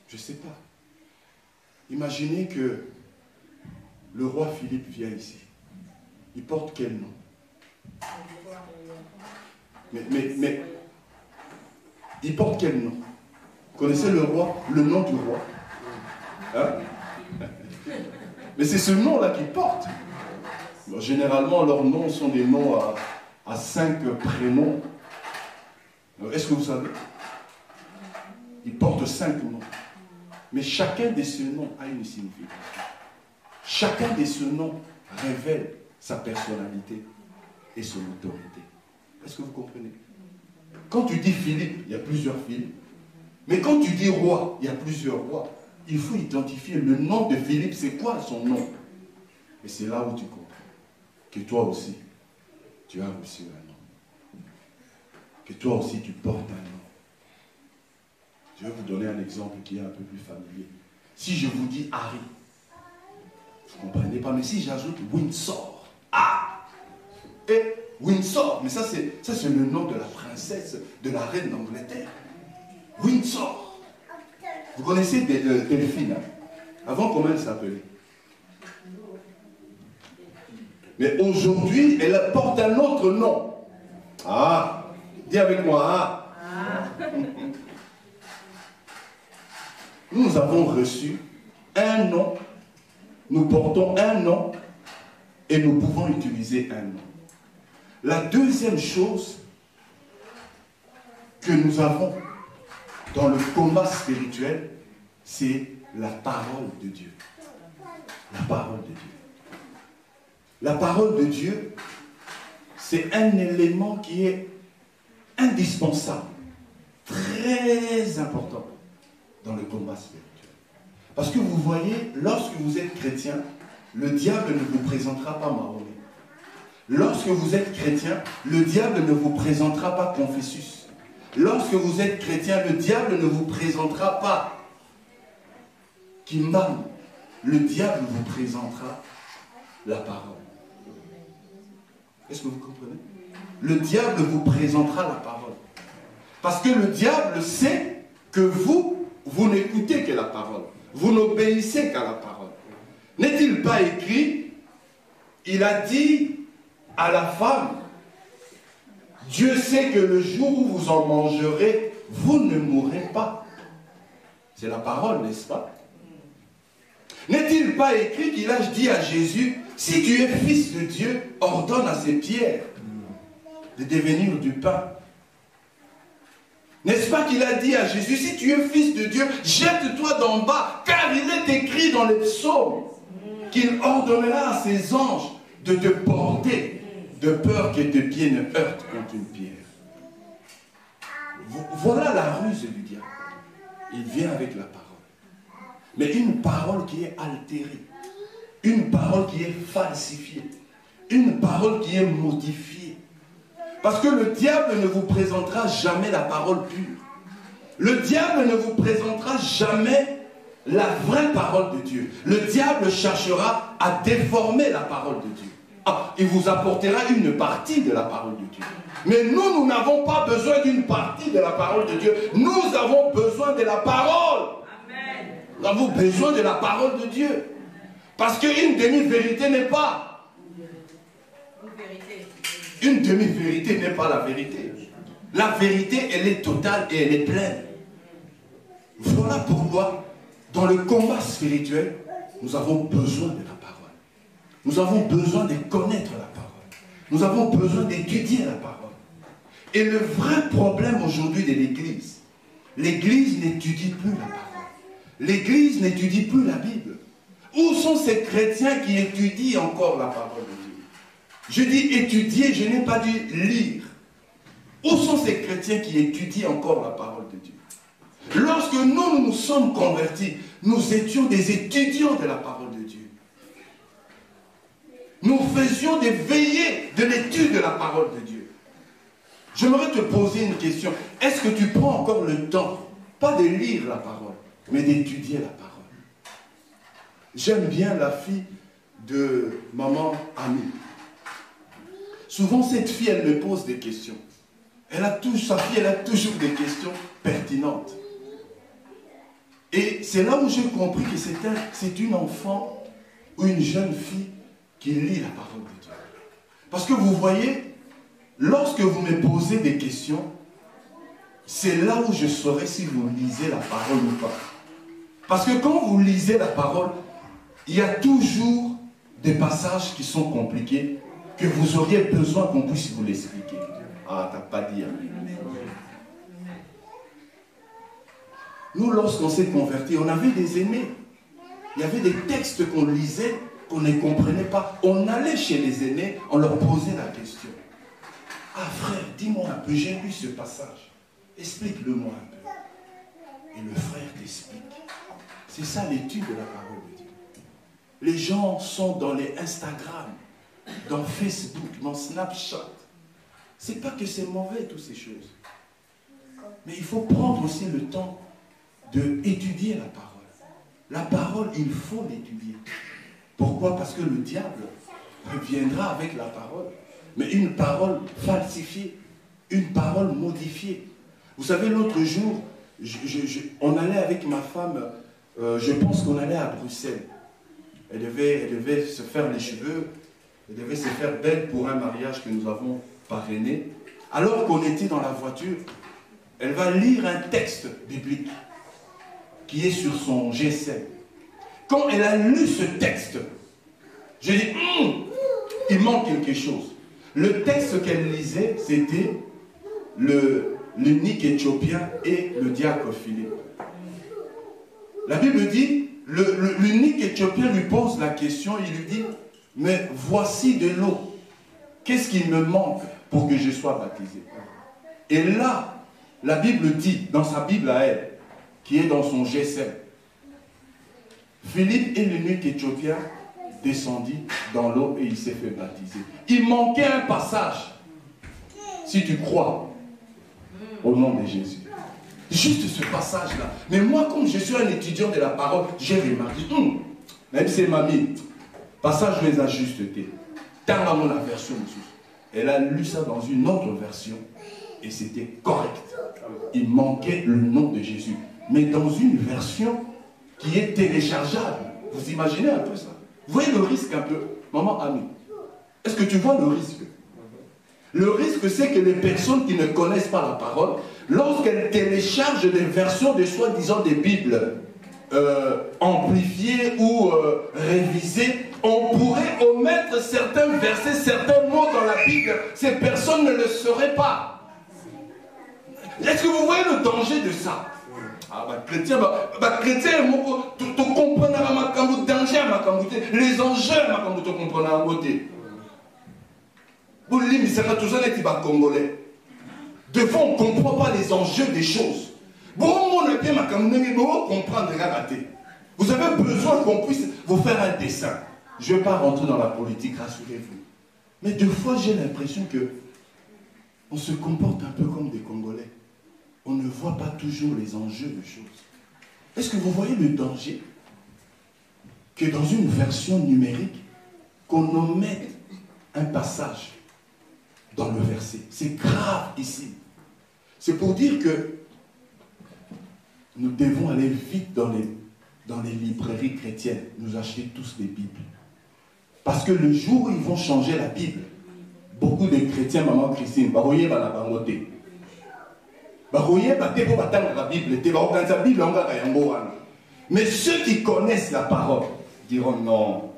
Je ne sais pas. Imaginez que le roi Philippe vient ici. Il porte quel nom? Mais il porte quel nom? Vous connaissez le roi, le nom du roi? Hein? Mais c'est ce nom-là qu'ils portent. Généralement, leurs noms sont des noms à 5 prénoms. Est-ce que vous savez? Ils portent 5 noms. Mais chacun de ces noms a une signification. Chacun de ces noms révèle sa personnalité et son autorité. Est-ce que vous comprenez? Quand tu dis Philippe, il y a plusieurs Philippe. Mais quand tu dis roi, il y a plusieurs rois. Il faut identifier le nom de Philippe, c'est quoi son nom? Et c'est là où tu comprends que toi aussi, tu as reçu un nom. Que toi aussi, tu portes un nom. Je vais vous donner un exemple qui est un peu plus familier. Si je vous dis Harry, vous ne comprenez pas, mais si j'ajoute Windsor, et Windsor, mais ça c'est le nom de la princesse, de la reine d'Angleterre. Windsor. Vous connaissez Delphine, hein? Avant, comment elle s'appelait? Mais aujourd'hui, elle porte un autre nom. Dis avec moi, Nous avons reçu un nom, nous portons un nom et nous pouvons utiliser un nom. La deuxième chose que nous avons dans le combat spirituel, c'est la parole de Dieu. La parole de Dieu. La parole de Dieu, c'est un élément qui est indispensable, très important dans le combat spirituel. Parce que vous voyez, lorsque vous êtes chrétien, le diable ne vous présentera pas Mahomet. Lorsque vous êtes chrétien, le diable ne vous présentera pas Confucius. Lorsque vous êtes chrétien, le diable ne vous présentera pas Kimbam. Le diable vous présentera la parole. Est-ce que vous comprenez? Le diable vous présentera la parole. Parce que le diable sait que vous n'écoutez que la parole. Vous n'obéissez qu'à la parole. N'est-il pas écrit, il a dit à la femme, Dieu sait que le jour où vous en mangerez, vous ne mourrez pas. C'est la parole, n'est-ce pas? N'est-il pas écrit qu'il a dit à Jésus, si tu es fils de Dieu, ordonne à ces pierres de devenir du pain. N'est-ce pas qu'il a dit à Jésus, si tu es fils de Dieu, jette-toi d'en bas, car il est écrit dans les psaumes qu'il ordonnera à ses anges de te porter, de peur que tes pieds ne heurtent contre une pierre. Voilà la ruse du diable. Il vient avec la parole. Mais une parole qui est altérée, une parole qui est falsifiée, une parole qui est modifiée. Parce que le diable ne vous présentera jamais la parole pure. Le diable ne vous présentera jamais la vraie parole de Dieu. Le diable cherchera à déformer la parole de Dieu. Il vous apportera une partie de la parole de Dieu. Mais nous n'avons pas besoin d'une partie de la parole de Dieu. Nous avons besoin de la parole. Amen. Nous avons besoin de la parole de Dieu. Parce qu'une demi-vérité n'est pas. Une demi-vérité n'est pas la vérité. La vérité, elle est totale et elle est pleine. Voilà pourquoi, dans le combat spirituel, nous avons besoin de la parole. Nous avons besoin de connaître la parole. Nous avons besoin d'étudier la parole. Et le vrai problème aujourd'hui de l'Église, l'Église n'étudie plus la parole. L'Église n'étudie plus la Bible. Où sont ces chrétiens qui étudient encore la parole de Dieu? Je dis étudier, je n'ai pas dit lire. Où sont ces chrétiens qui étudient encore la parole de Dieu? Lorsque nous nous sommes convertis, nous étions des étudiants de la parole de Dieu. Nous faisions des veillées de l'étude de la parole de Dieu. J'aimerais te poser une question. Est-ce que tu prends encore le temps, pas de lire la parole, mais d'étudier la parole? J'aime bien la fille de maman Ami. Souvent, cette fille, elle me pose des questions. Sa fille, elle a toujours des questions pertinentes. Et c'est là où j'ai compris que c'est une enfant ou une jeune fille qui lit la parole de Dieu. Parce que vous voyez, lorsque vous me posez des questions, c'est là où je saurai si vous lisez la parole ou pas. Parce que quand vous lisez la parole, il y a toujours des passages qui sont compliqués, que vous auriez besoin qu'on puisse vous l'expliquer. Ah, t'as pas dit. Hein. Nous, lorsqu'on s'est convertis, on avait des aînés. Il y avait des textes qu'on lisait, qu'on ne comprenait pas. On allait chez les aînés, on leur posait la question. Ah frère, dis-moi un peu, j'ai lu ce passage. Explique-le-moi un peu. Et le frère t'explique. C'est ça l'étude de la parole de Dieu. Les gens sont dans les Instagram, dans Facebook, dans Snapchat. C'est pas que c'est mauvais, toutes ces choses. Mais il faut prendre aussi le temps d'étudier la parole. La parole, il faut l'étudier. Pourquoi? Parce que le diable viendra avec la parole. Mais une parole falsifiée, une parole modifiée. Vous savez, l'autre jour, on allait avec ma femme, je pense qu'on allait à Bruxelles. Elle devait se faire les cheveux, elle devait se faire belle pour un mariage que nous avons parrainé. Alors qu'on était dans la voiture, elle va lire un texte biblique qui est sur son GSM. Quand elle a lu ce texte, je dis, il manque quelque chose. Le texte qu'elle lisait, c'était l'eunuque éthiopien et le diacre Philippe. La Bible dit, l'eunuque éthiopien lui pose la question, il lui dit, mais voici de l'eau. Qu'est-ce qui me manque pour que je sois baptisé? Et là, la Bible dit, dans sa Bible à elle, qui est dans son GSM, Philippe et l'eunuque éthiopien descendit dans l'eau et il s'est fait baptiser. Il manquait un passage. Si tu crois au nom de Jésus. Juste ce passage-là. Mais moi, comme je suis un étudiant de la parole, j'ai remarqué, même si mamie, passage les ajustés. Dans la version, elle a lu ça dans une autre version et c'était correct. Il manquait le nom de Jésus. Mais dans une version qui est téléchargeable. Vous imaginez un peu ça? Vous voyez le risque un peu? Maman Ami, est-ce que tu vois le risque? Le risque, c'est que les personnes qui ne connaissent pas la parole, lorsqu'elles téléchargent des versions de soi-disant des Bibles amplifiées ou révisées, on pourrait omettre certains versets, certains mots dans la Bible. Ces personnes ne le sauraient pas. Est-ce que vous voyez le danger de ça? Ah, chrétien, tu comprends le danger, les enjeux, tu comprends la beauté. Congolais. Des fois, on ne comprend pas les enjeux des choses. Vous avez besoin qu'on puisse vous faire un dessin. Je ne vais pas rentrer dans la politique, rassurez-vous. Mais des fois, j'ai l'impression que on se comporte un peu comme des Congolais. On ne voit pas toujours les enjeux des choses. Est-ce que vous voyez le danger que dans une version numérique, qu'on omette un passage dans le verset? C'est grave ici. C'est pour dire que nous devons aller vite dans les librairies chrétiennes, nous acheter tous des Bibles. Parce que le jour où ils vont changer la Bible, beaucoup de chrétiens, maman Christine, mais ceux qui connaissent la parole diront non.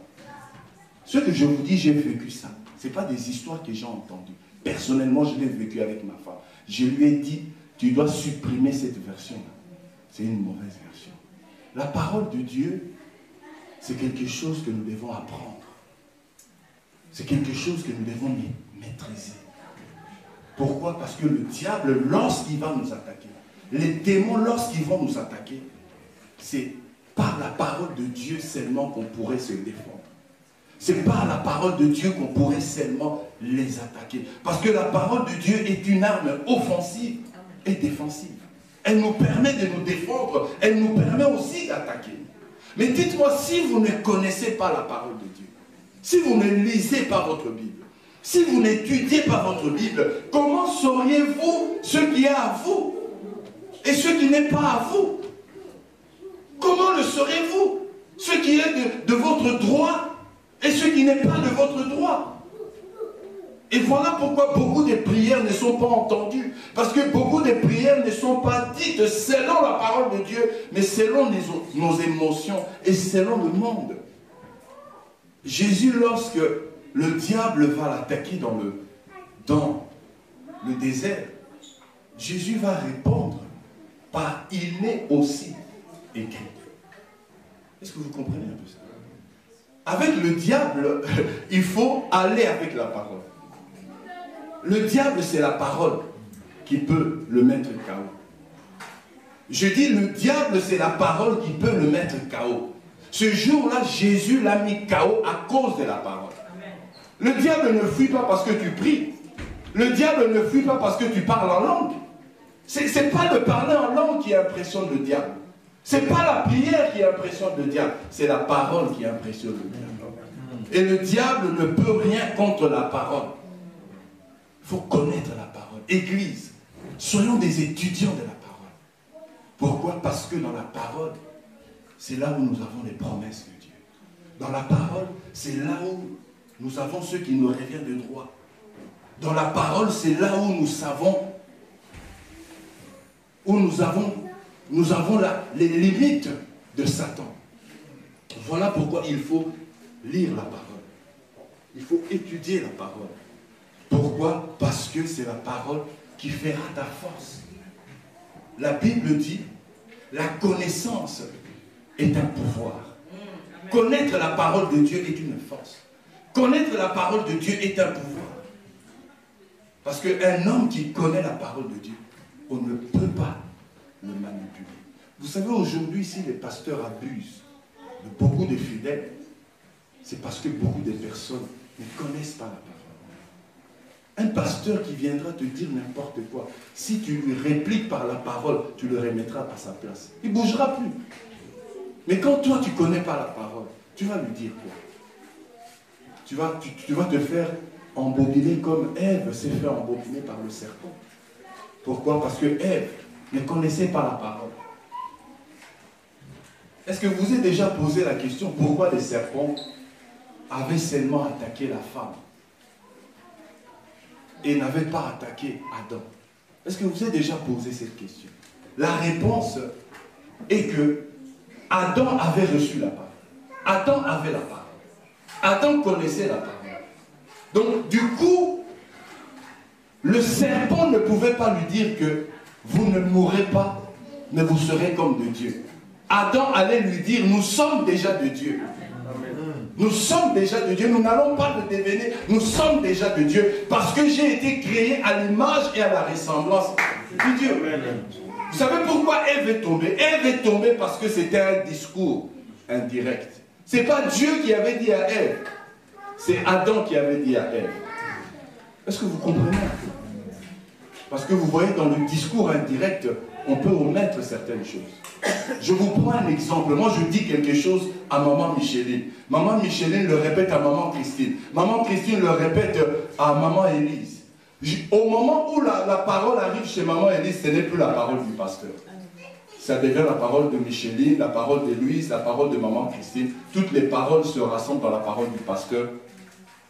Ce que je vous dis, j'ai vécu ça. Ce n'est pas des histoires que j'ai entendues. Personnellement, je l'ai vécu avec ma femme. Je lui ai dit, tu dois supprimer cette version-là. C'est une mauvaise version. La parole de Dieu, c'est quelque chose que nous devons apprendre. C'est quelque chose que nous devons maîtriser. Pourquoi? Parce que le diable, lorsqu'il va nous attaquer, les démons, lorsqu'ils vont nous attaquer, c'est par la parole de Dieu seulement qu'on pourrait se défendre. C'est par la parole de Dieu qu'on pourrait seulement les attaquer. Parce que la parole de Dieu est une arme offensive et défensive. Elle nous permet de nous défendre, elle nous permet aussi d'attaquer. Mais dites-moi, si vous ne connaissez pas la parole de Dieu, si vous ne lisez pas votre Bible, si vous n'étudiez pas votre Bible, comment sauriez-vous ce qui est à vous et ce qui n'est pas à vous? Comment le saurez-vous? Ce qui est de votre droit et ce qui n'est pas de votre droit. Et voilà pourquoi beaucoup de prières ne sont pas entendues. Parce que beaucoup de prières ne sont pas dites selon la parole de Dieu, mais selon nos émotions et selon le monde. Jésus, lorsque le diable va l'attaquer dans le désert, Jésus va répondre par « il est aussi écrit ». Est-ce que vous comprenez un peu ça? Avec le diable, il faut aller avec la parole. Le diable, c'est la parole qui peut le mettre KO. Je dis, le diable, c'est la parole qui peut le mettre KO. Ce jour-là, Jésus l'a mis KO à cause de la parole. Le diable ne fuit pas parce que tu pries. Le diable ne fuit pas parce que tu parles en langue. Ce n'est pas le parler en langue qui impressionne le diable. Ce n'est pas la prière qui impressionne le diable. C'est la parole qui impressionne le diable. Et le diable ne peut rien contre la parole. Il faut connaître la parole. Église, soyons des étudiants de la parole. Pourquoi? Parce que dans la parole, c'est là où nous avons les promesses de Dieu. Dans la parole, c'est là où nous avons ce qui nous revient de droit. Dans la parole, c'est là où nous savons, les limites de Satan. Voilà pourquoi il faut lire la parole. Il faut étudier la parole. Pourquoi? Parce que c'est la parole qui fera ta force. La Bible dit, la connaissance est un pouvoir. Connaître la parole de Dieu est une force. Connaître la parole de Dieu est un pouvoir. Parce qu'un homme qui connaît la parole de Dieu, on ne peut pas le manipuler. Vous savez, aujourd'hui, si les pasteurs abusent de beaucoup de fidèles, c'est parce que beaucoup de personnes ne connaissent pas la parole. Un pasteur qui viendra te dire n'importe quoi, si tu lui répliques par la parole, tu le remettras à sa place. Il ne bougera plus. Mais quand toi, tu ne connais pas la parole, tu vas lui dire quoi? Tu vas te faire embobiner comme Ève s'est fait embobiner par le serpent. Pourquoi? Parce que Ève ne connaissait pas la parole. Est-ce que vous avez déjà posé la question pourquoi les serpents avaient seulement attaqué la femme et n'avaient pas attaqué Adam? Est-ce que vous avez déjà posé cette question? La réponse est que Adam avait reçu la parole. Adam avait la parole. Adam connaissait la parole. Donc, du coup, le serpent ne pouvait pas lui dire que vous ne mourrez pas, mais vous serez comme de Dieu. Adam allait lui dire, nous sommes déjà de Dieu. Nous sommes déjà de Dieu, nous n'allons pas le devenir, nous sommes déjà de Dieu, parce que j'ai été créé à l'image et à la ressemblance de Dieu. Vous savez pourquoi Ève est tombée? Ève est tombée parce que c'était un discours indirect. Ce n'est pas Dieu qui avait dit à Ève, c'est Adam qui avait dit à Ève. Est-ce que vous comprenez? Parce que vous voyez, dans le discours indirect, on peut omettre certaines choses. Je vous prends un exemple. Moi, je dis quelque chose à maman Micheline. Maman Micheline le répète à maman Christine. Maman Christine le répète à maman Élise. Au moment où la parole arrive chez maman Élise, ce n'est plus la parole du pasteur. Ça devient la parole de Micheline, la parole de Louise, la parole de maman Christine. Toutes les paroles se rassemblent dans la parole du pasteur.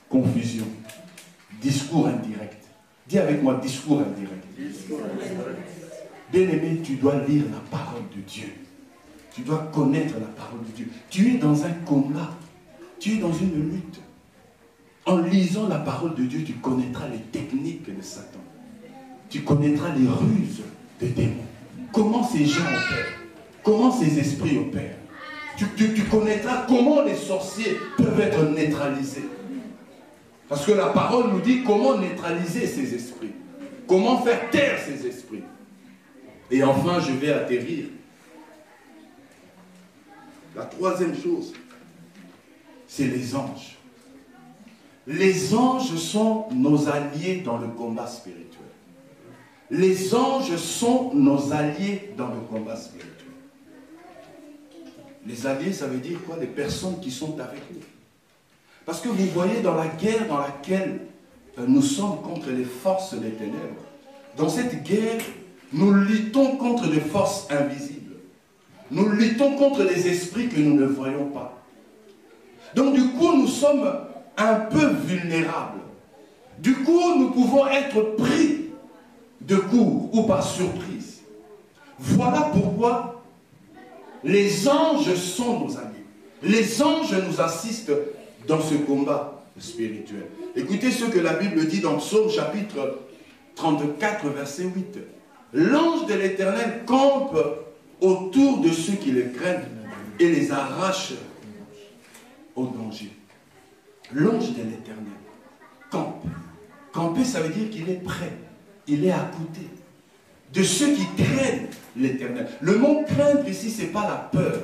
Confusion. Discours indirect. Dis avec moi, discours indirect. Bien-aimé, tu dois lire la parole de Dieu. Tu dois connaître la parole de Dieu. Tu es dans un combat. Tu es dans une lutte. En lisant la parole de Dieu, tu connaîtras les techniques de Satan. Tu connaîtras les ruses des démons. Comment ces gens opèrent. Comment ces esprits opèrent. Tu connaîtras comment les sorciers peuvent être neutralisés. Parce que la parole nous dit comment neutraliser ces esprits. Comment faire taire ces esprits. Et enfin, je vais atterrir. La troisième chose, c'est les anges. Les anges sont nos alliés dans le combat spirituel. Les anges sont nos alliés dans le combat spirituel. Les alliés, ça veut dire quoi? Les personnes qui sont avec nous. Parce que vous voyez, dans la guerre dans laquelle nous sommes contre les forces des ténèbres, dans cette guerre, nous luttons contre des forces invisibles. Nous luttons contre des esprits que nous ne voyons pas. Donc du coup, nous sommes un peu vulnérables. Du coup, nous pouvons être pris de court ou par surprise. Voilà pourquoi les anges sont nos amis. Les anges nous assistent dans ce combat spirituel. Écoutez ce que la Bible dit dans Psaume chapitre 34, verset 8. L'ange de l'Éternel campe autour de ceux qui le craignent et les arrache au danger. L'ange de l'Éternel campe. Camper, ça veut dire qu'il est prêt. Il est à côté de ceux qui craignent l'Éternel. Le mot craindre ici, ce n'est pas la peur.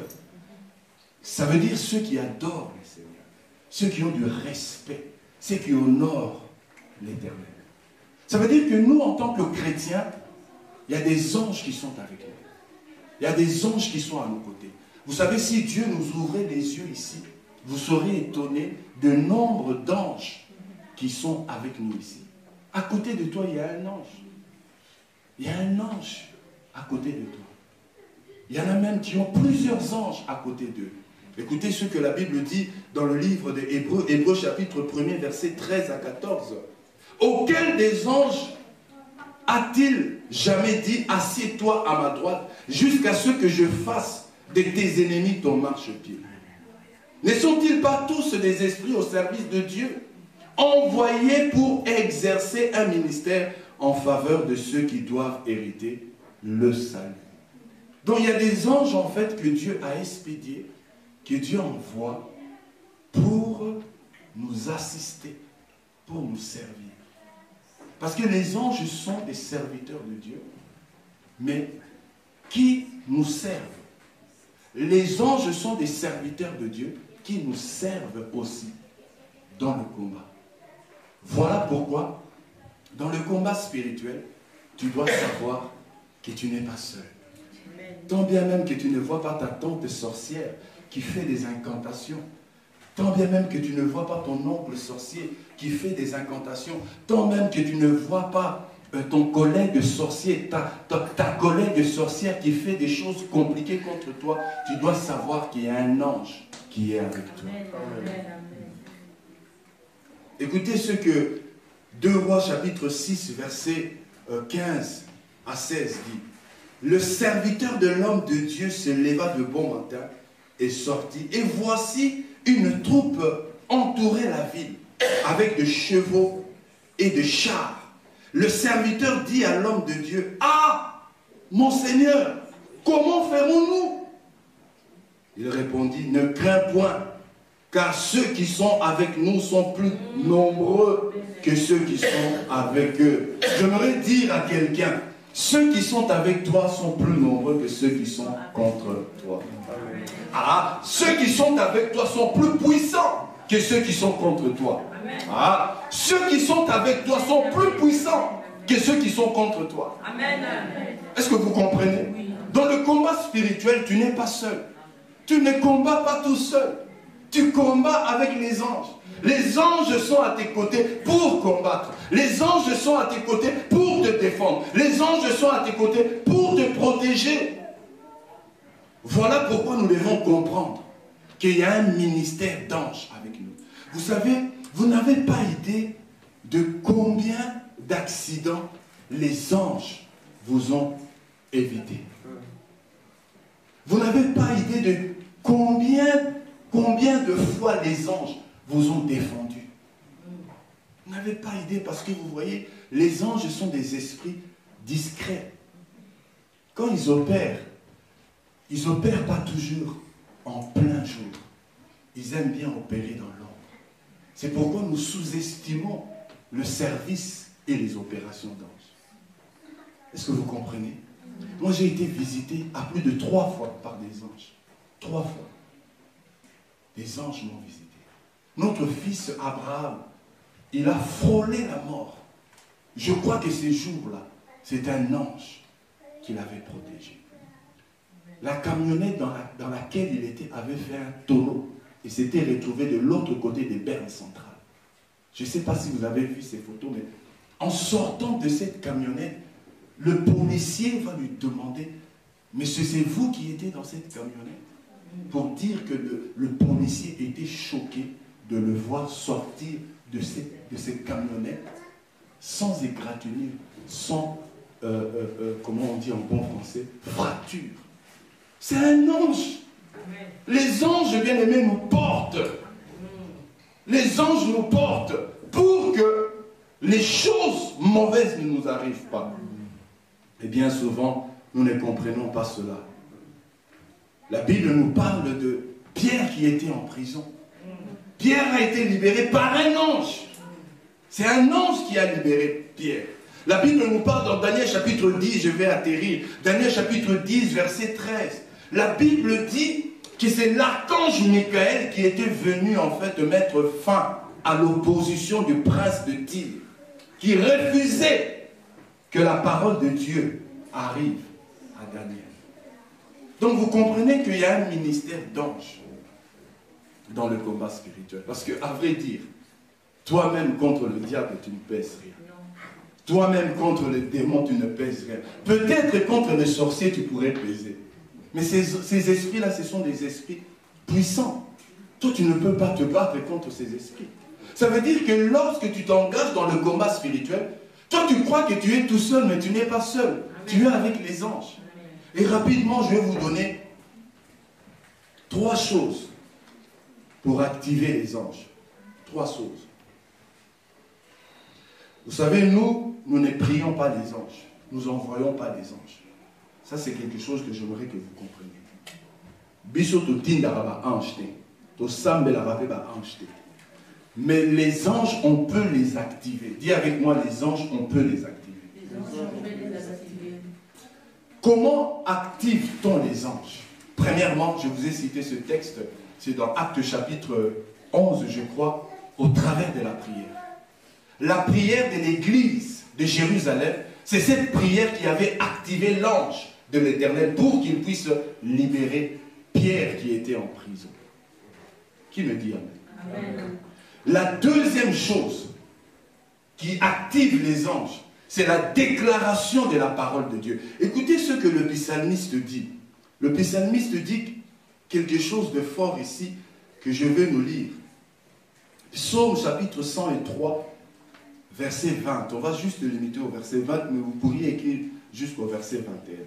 Ça veut dire ceux qui adorent le Seigneur. Ceux qui ont du respect. Ceux qui honorent l'Éternel. Ça veut dire que nous, en tant que chrétiens, il y a des anges qui sont avec nous. Il y a des anges qui sont à nos côtés. Vous savez, si Dieu nous ouvrait les yeux ici, vous serez étonnés du nombre d'anges qui sont avec nous ici. À côté de toi, il y a un ange. Il y a un ange à côté de toi. Il y en a même qui ont plusieurs anges à côté d'eux. Écoutez ce que la Bible dit dans le livre des Hébreux, Hébreux chapitre 1er, versets 13 à 14. Auquel des anges a-t-il jamais dit, assieds-toi à ma droite, jusqu'à ce que je fasse de tes ennemis ton marchepied? Ne sont-ils pas tous des esprits au service de Dieu, envoyés pour exercer un ministère en faveur de ceux qui doivent hériter le salut? Donc il y a des anges en fait que Dieu a expédiés, que Dieu envoie pour nous assister, pour nous servir. Parce que les anges sont des serviteurs de Dieu, mais qui nous servent. Les anges sont des serviteurs de Dieu qui nous servent aussi dans le combat. Voilà pourquoi, dans le combat spirituel, tu dois savoir que tu n'es pas seul. Tant bien même que tu ne vois pas ta tante sorcière qui fait des incantations, tant bien même que tu ne vois pas ton oncle sorcier qui fait des incantations, tant même que tu ne vois pas ton collègue sorcier, ta collègue sorcière qui fait des choses compliquées contre toi, tu dois savoir qu'il y a un ange qui est avec toi. Amen. Écoutez ce que 2 Rois chapitre 6 verset 15 à 16 dit. Le serviteur de l'homme de Dieu se leva de bon matin et sortit. Et voici une troupe entourait la ville avec de chevaux et de chars. Le serviteur dit à l'homme de Dieu, « Ah, mon Seigneur, comment ferons-nous » Il répondit, « Ne crains point, car ceux qui sont avec nous sont plus nombreux que ceux qui sont avec eux. » J'aimerais dire à quelqu'un, ceux qui sont avec toi sont plus nombreux que ceux qui sont contre toi. Ah, ceux qui sont avec toi sont plus puissants que ceux qui sont contre toi. Ah, ceux qui sont avec toi sont plus puissants que ceux qui sont contre toi. Est-ce que vous comprenez? Dans le combat spirituel, tu n'es pas seul. Tu ne combats pas tout seul. Tu combats avec les anges. Les anges sont à tes côtés pour combattre. Les anges sont à tes côtés pour te défendre. Les anges sont à tes côtés pour te protéger. Voilà pourquoi nous devons comprendre qu'il y a un ministère d'anges avec nous. Vous savez, vous n'avez pas idée de combien d'accidents les anges vous ont évité. Vous n'avez pas idée de combien de fois les anges vous ont défendu. Vous n'avez pas idée parce que vous voyez, les anges sont des esprits discrets. Quand ils opèrent pas toujours en plein jour. Ils aiment bien opérer dans l'ombre. C'est pourquoi nous sous-estimons le service et les opérations d'anges. Est-ce que vous comprenez? Moi, j'ai été visité à plus de 3 fois par des anges. 3 fois. Des anges m'ont visité. Notre fils Abraham, il a frôlé la mort. Je crois que ces jours-là, c'est un ange qui l'avait protégé. La camionnette dans laquelle il était avait fait un tonneau et s'était retrouvé de l'autre côté des bernes centrales. Je ne sais pas si vous avez vu ces photos, mais en sortant de cette camionnette, le policier va lui demander, « Monsieur, c'est vous qui étiez dans cette camionnette ?» Pour dire que le policier était choqué de le voir sortir de cette camionnette sans égratignure, sans, comment on dit en bon français, fracture. C'est un ange. Les anges, bien aimés, nous portent. Les anges nous portent pour que les choses mauvaises ne nous arrivent pas. Et bien souvent, nous ne comprenons pas cela. La Bible nous parle de Pierre qui était en prison. Pierre a été libéré par un ange. C'est un ange qui a libéré Pierre. La Bible nous parle dans Daniel chapitre 10, je vais atterrir. Daniel chapitre 10, verset 13. La Bible dit que c'est l'archange Michael qui était venu en fait mettre fin à l'opposition du prince de Tyr, qui refusait que la parole de Dieu arrive à Daniel. Donc vous comprenez qu'il y a un ministère d'ange dans le combat spirituel. Parce que, à vrai dire, toi-même contre le diable, tu ne pèses rien. Toi-même contre le démon, tu ne pèses rien. Peut-être contre les sorciers, tu pourrais peser. Mais ces esprits-là, ce sont des esprits puissants. Toi, tu ne peux pas te battre contre ces esprits. Ça veut dire que lorsque tu t'engages dans le combat spirituel, toi, tu crois que tu es tout seul, mais tu n'es pas seul. Tu es avec les anges. Et rapidement, je vais vous donner 3 choses pour activer les anges. 3 choses. Vous savez, nous ne prions pas les anges. Nous n'envoyons pas les anges. Ça, c'est quelque chose que j'aimerais que vous compreniez. Mais les anges, on peut les activer. Dis avec moi, les anges, on peut les activer. Les anges, on peut les activer. Comment active-t-on les anges? Premièrement, je vous ai cité ce texte, c'est dans Actes chapitre 11, je crois, au travers de la prière. La prière de l'église de Jérusalem, c'est cette prière qui avait activé l'ange de l'Éternel pour qu'il puisse libérer Pierre qui était en prison. Qui me dit amen? Amen. La deuxième chose qui active les anges, c'est la déclaration de la parole de Dieu. Écoutez ce que le psalmiste dit. Le psalmiste dit quelque chose de fort ici que je vais nous lire. Psaume chapitre 103, verset 20. On va juste le limiter au verset 20, mais vous pourriez écrire jusqu'au verset 21.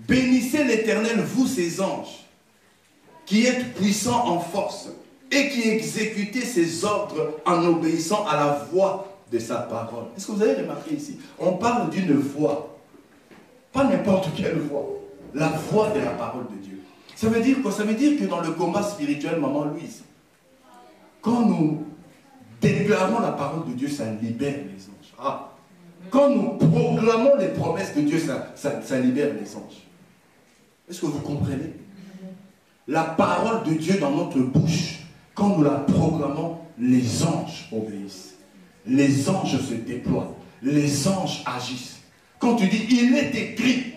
Bénissez l'Éternel, vous ses anges, qui êtes puissants en force, et qui exécutez ses ordres en obéissant à la voix de sa parole. Est-ce que vous avez remarqué ici? On parle d'une voix. Pas n'importe quelle voix. La voix de la parole de Dieu. Ça veut dire quoi? Ça veut dire que dans le combat spirituel, Maman Louise, quand nous déclarons la parole de Dieu, ça libère les anges. Ah. Quand nous proclamons les promesses de Dieu, ça libère les anges. Est-ce que vous comprenez? La parole de Dieu dans notre bouche, quand nous la proclamons, les anges obéissent. Les anges se déploient. Les anges agissent. Quand tu dis, il est écrit,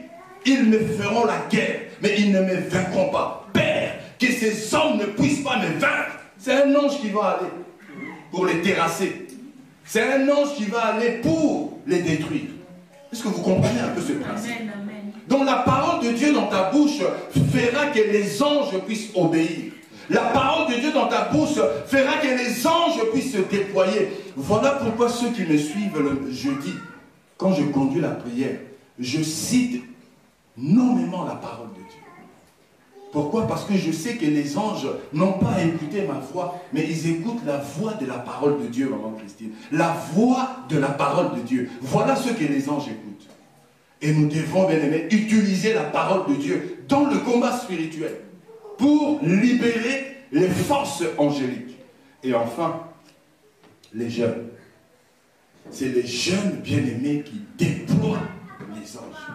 ils me feront la guerre, mais ils ne me vaincront pas. Père, que ces hommes ne puissent pas me vaincre. C'est un ange qui va aller pour les terrasser. C'est un ange qui va aller pour les détruire. Est-ce que vous comprenez un peu ce principe? Amen, amen. Donc la parole de Dieu dans ta bouche fera que les anges puissent obéir. La parole de Dieu dans ta bouche fera que les anges puissent se déployer. Voilà pourquoi ceux qui me suivent le jeudi, quand je conduis la prière, je cite nommément la parole de Dieu. Pourquoi? Parce que je sais que les anges n'ont pas écouté ma voix, mais ils écoutent la voix de la parole de Dieu, Maman Christine. La voix de la parole de Dieu. Voilà ce que les anges écoutent. Et nous devons, bien aimés, utiliser la parole de Dieu dans le combat spirituel pour libérer les forces angéliques. Et enfin, les jeunes. C'est les jeunes bien-aimés qui déploient les anges.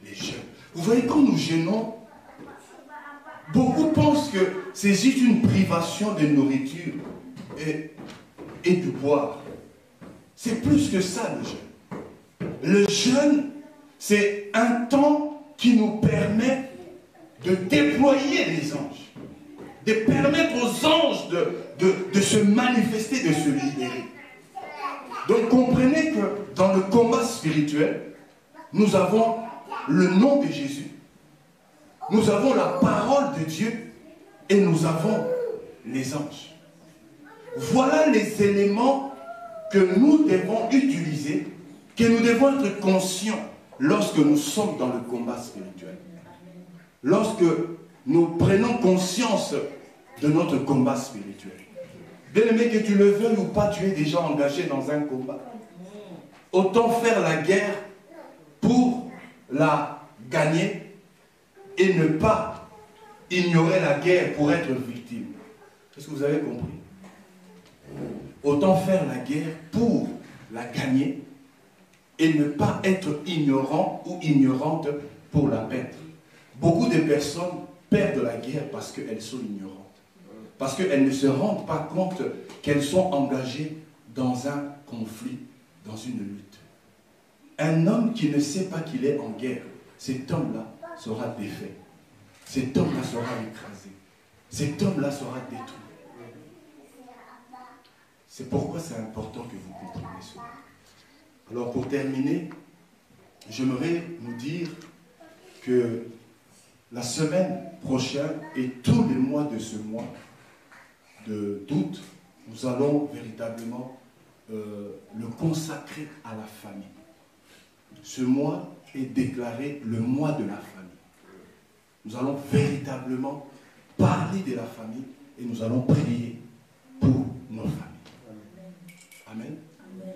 Les jeunes. Vous voyez, quand nous jeûnons, beaucoup pensent que c'est juste une privation de nourriture et de boire. C'est plus que ça, le jeûne. Le jeûne, c'est un temps qui nous permet de déployer les anges, de permettre aux anges de se manifester, de se libérer. Donc comprenez que dans le combat spirituel, nous avons le nom de Jésus, nous avons la parole de Dieu et nous avons les anges. Voilà les éléments que nous devons utiliser, que nous devons être conscients lorsque nous sommes dans le combat spirituel. Lorsque nous prenons conscience de notre combat spirituel. Bien-aimé, que tu le veuilles ou pas, tu es déjà engagé dans un combat. Autant faire la guerre pour la gagner et ne pas ignorer la guerre pour être victime. Est-ce que vous avez compris? Autant faire la guerre pour la gagner et ne pas être ignorant ou ignorante pour la perdre. Beaucoup de personnes perdent la guerre parce qu'elles sont ignorantes. Parce qu'elles ne se rendent pas compte qu'elles sont engagées dans un conflit, dans une lutte. Un homme qui ne sait pas qu'il est en guerre, cet homme-là sera défait. Cet homme-là sera écrasé. Cet homme-là sera détruit. C'est pourquoi c'est important que vous compreniez cela. Alors pour terminer, j'aimerais vous dire que la semaine prochaine et tous les mois de ce mois d'août, nous allons véritablement le consacrer à la famille. Ce mois est déclaré le mois de la famille. Nous allons véritablement parler de la famille et nous allons prier pour nos familles. Amen. Amen.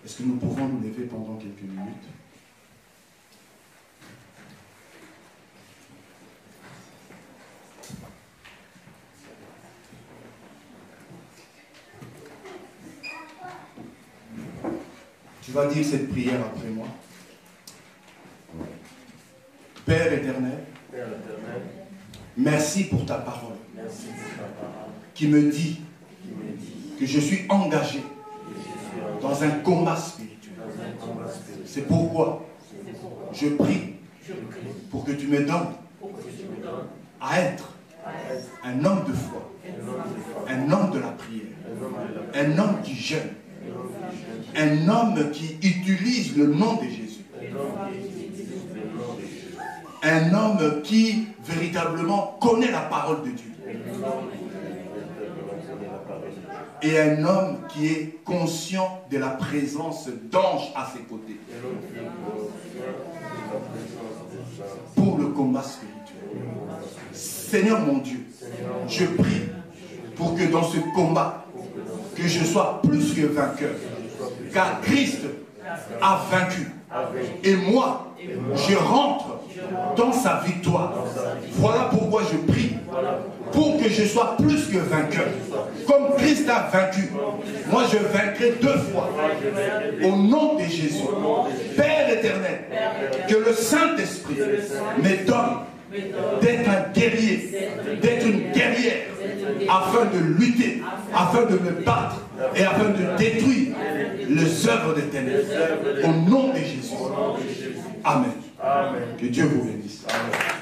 Est-ce que nous pouvons nous lever pendant quelques minutes? Tu vas dire cette prière après moi. Père éternel, merci pour ta parole, qui me dit que je suis engagé dans un combat spirituel. C'est pourquoi je prie pour que tu me donnes à être un homme de foi, un homme de la prière, un homme qui jeûne, un homme qui utilise le nom de Jésus, un homme qui véritablement connaît la parole de Dieu, et un homme qui est conscient de la présence d'anges à ses côtés pour le combat spirituel. Seigneur mon Dieu, je prie pour que dans ce combat, que je sois plus que vainqueur, car Christ a vaincu. Et moi, je rentre dans sa victoire. Voilà pourquoi je prie, pour que je sois plus que vainqueur. Comme Christ a vaincu, moi je vaincrai 2 fois. Au nom de Jésus. Père éternel, que le Saint-Esprit me donne d'être un guerrier, d'être une guerrière, afin de lutter, afin de me battre et afin de détruire les œuvres des ténèbres. Au nom de Jésus. Amen. Que Dieu vous bénisse. Amen.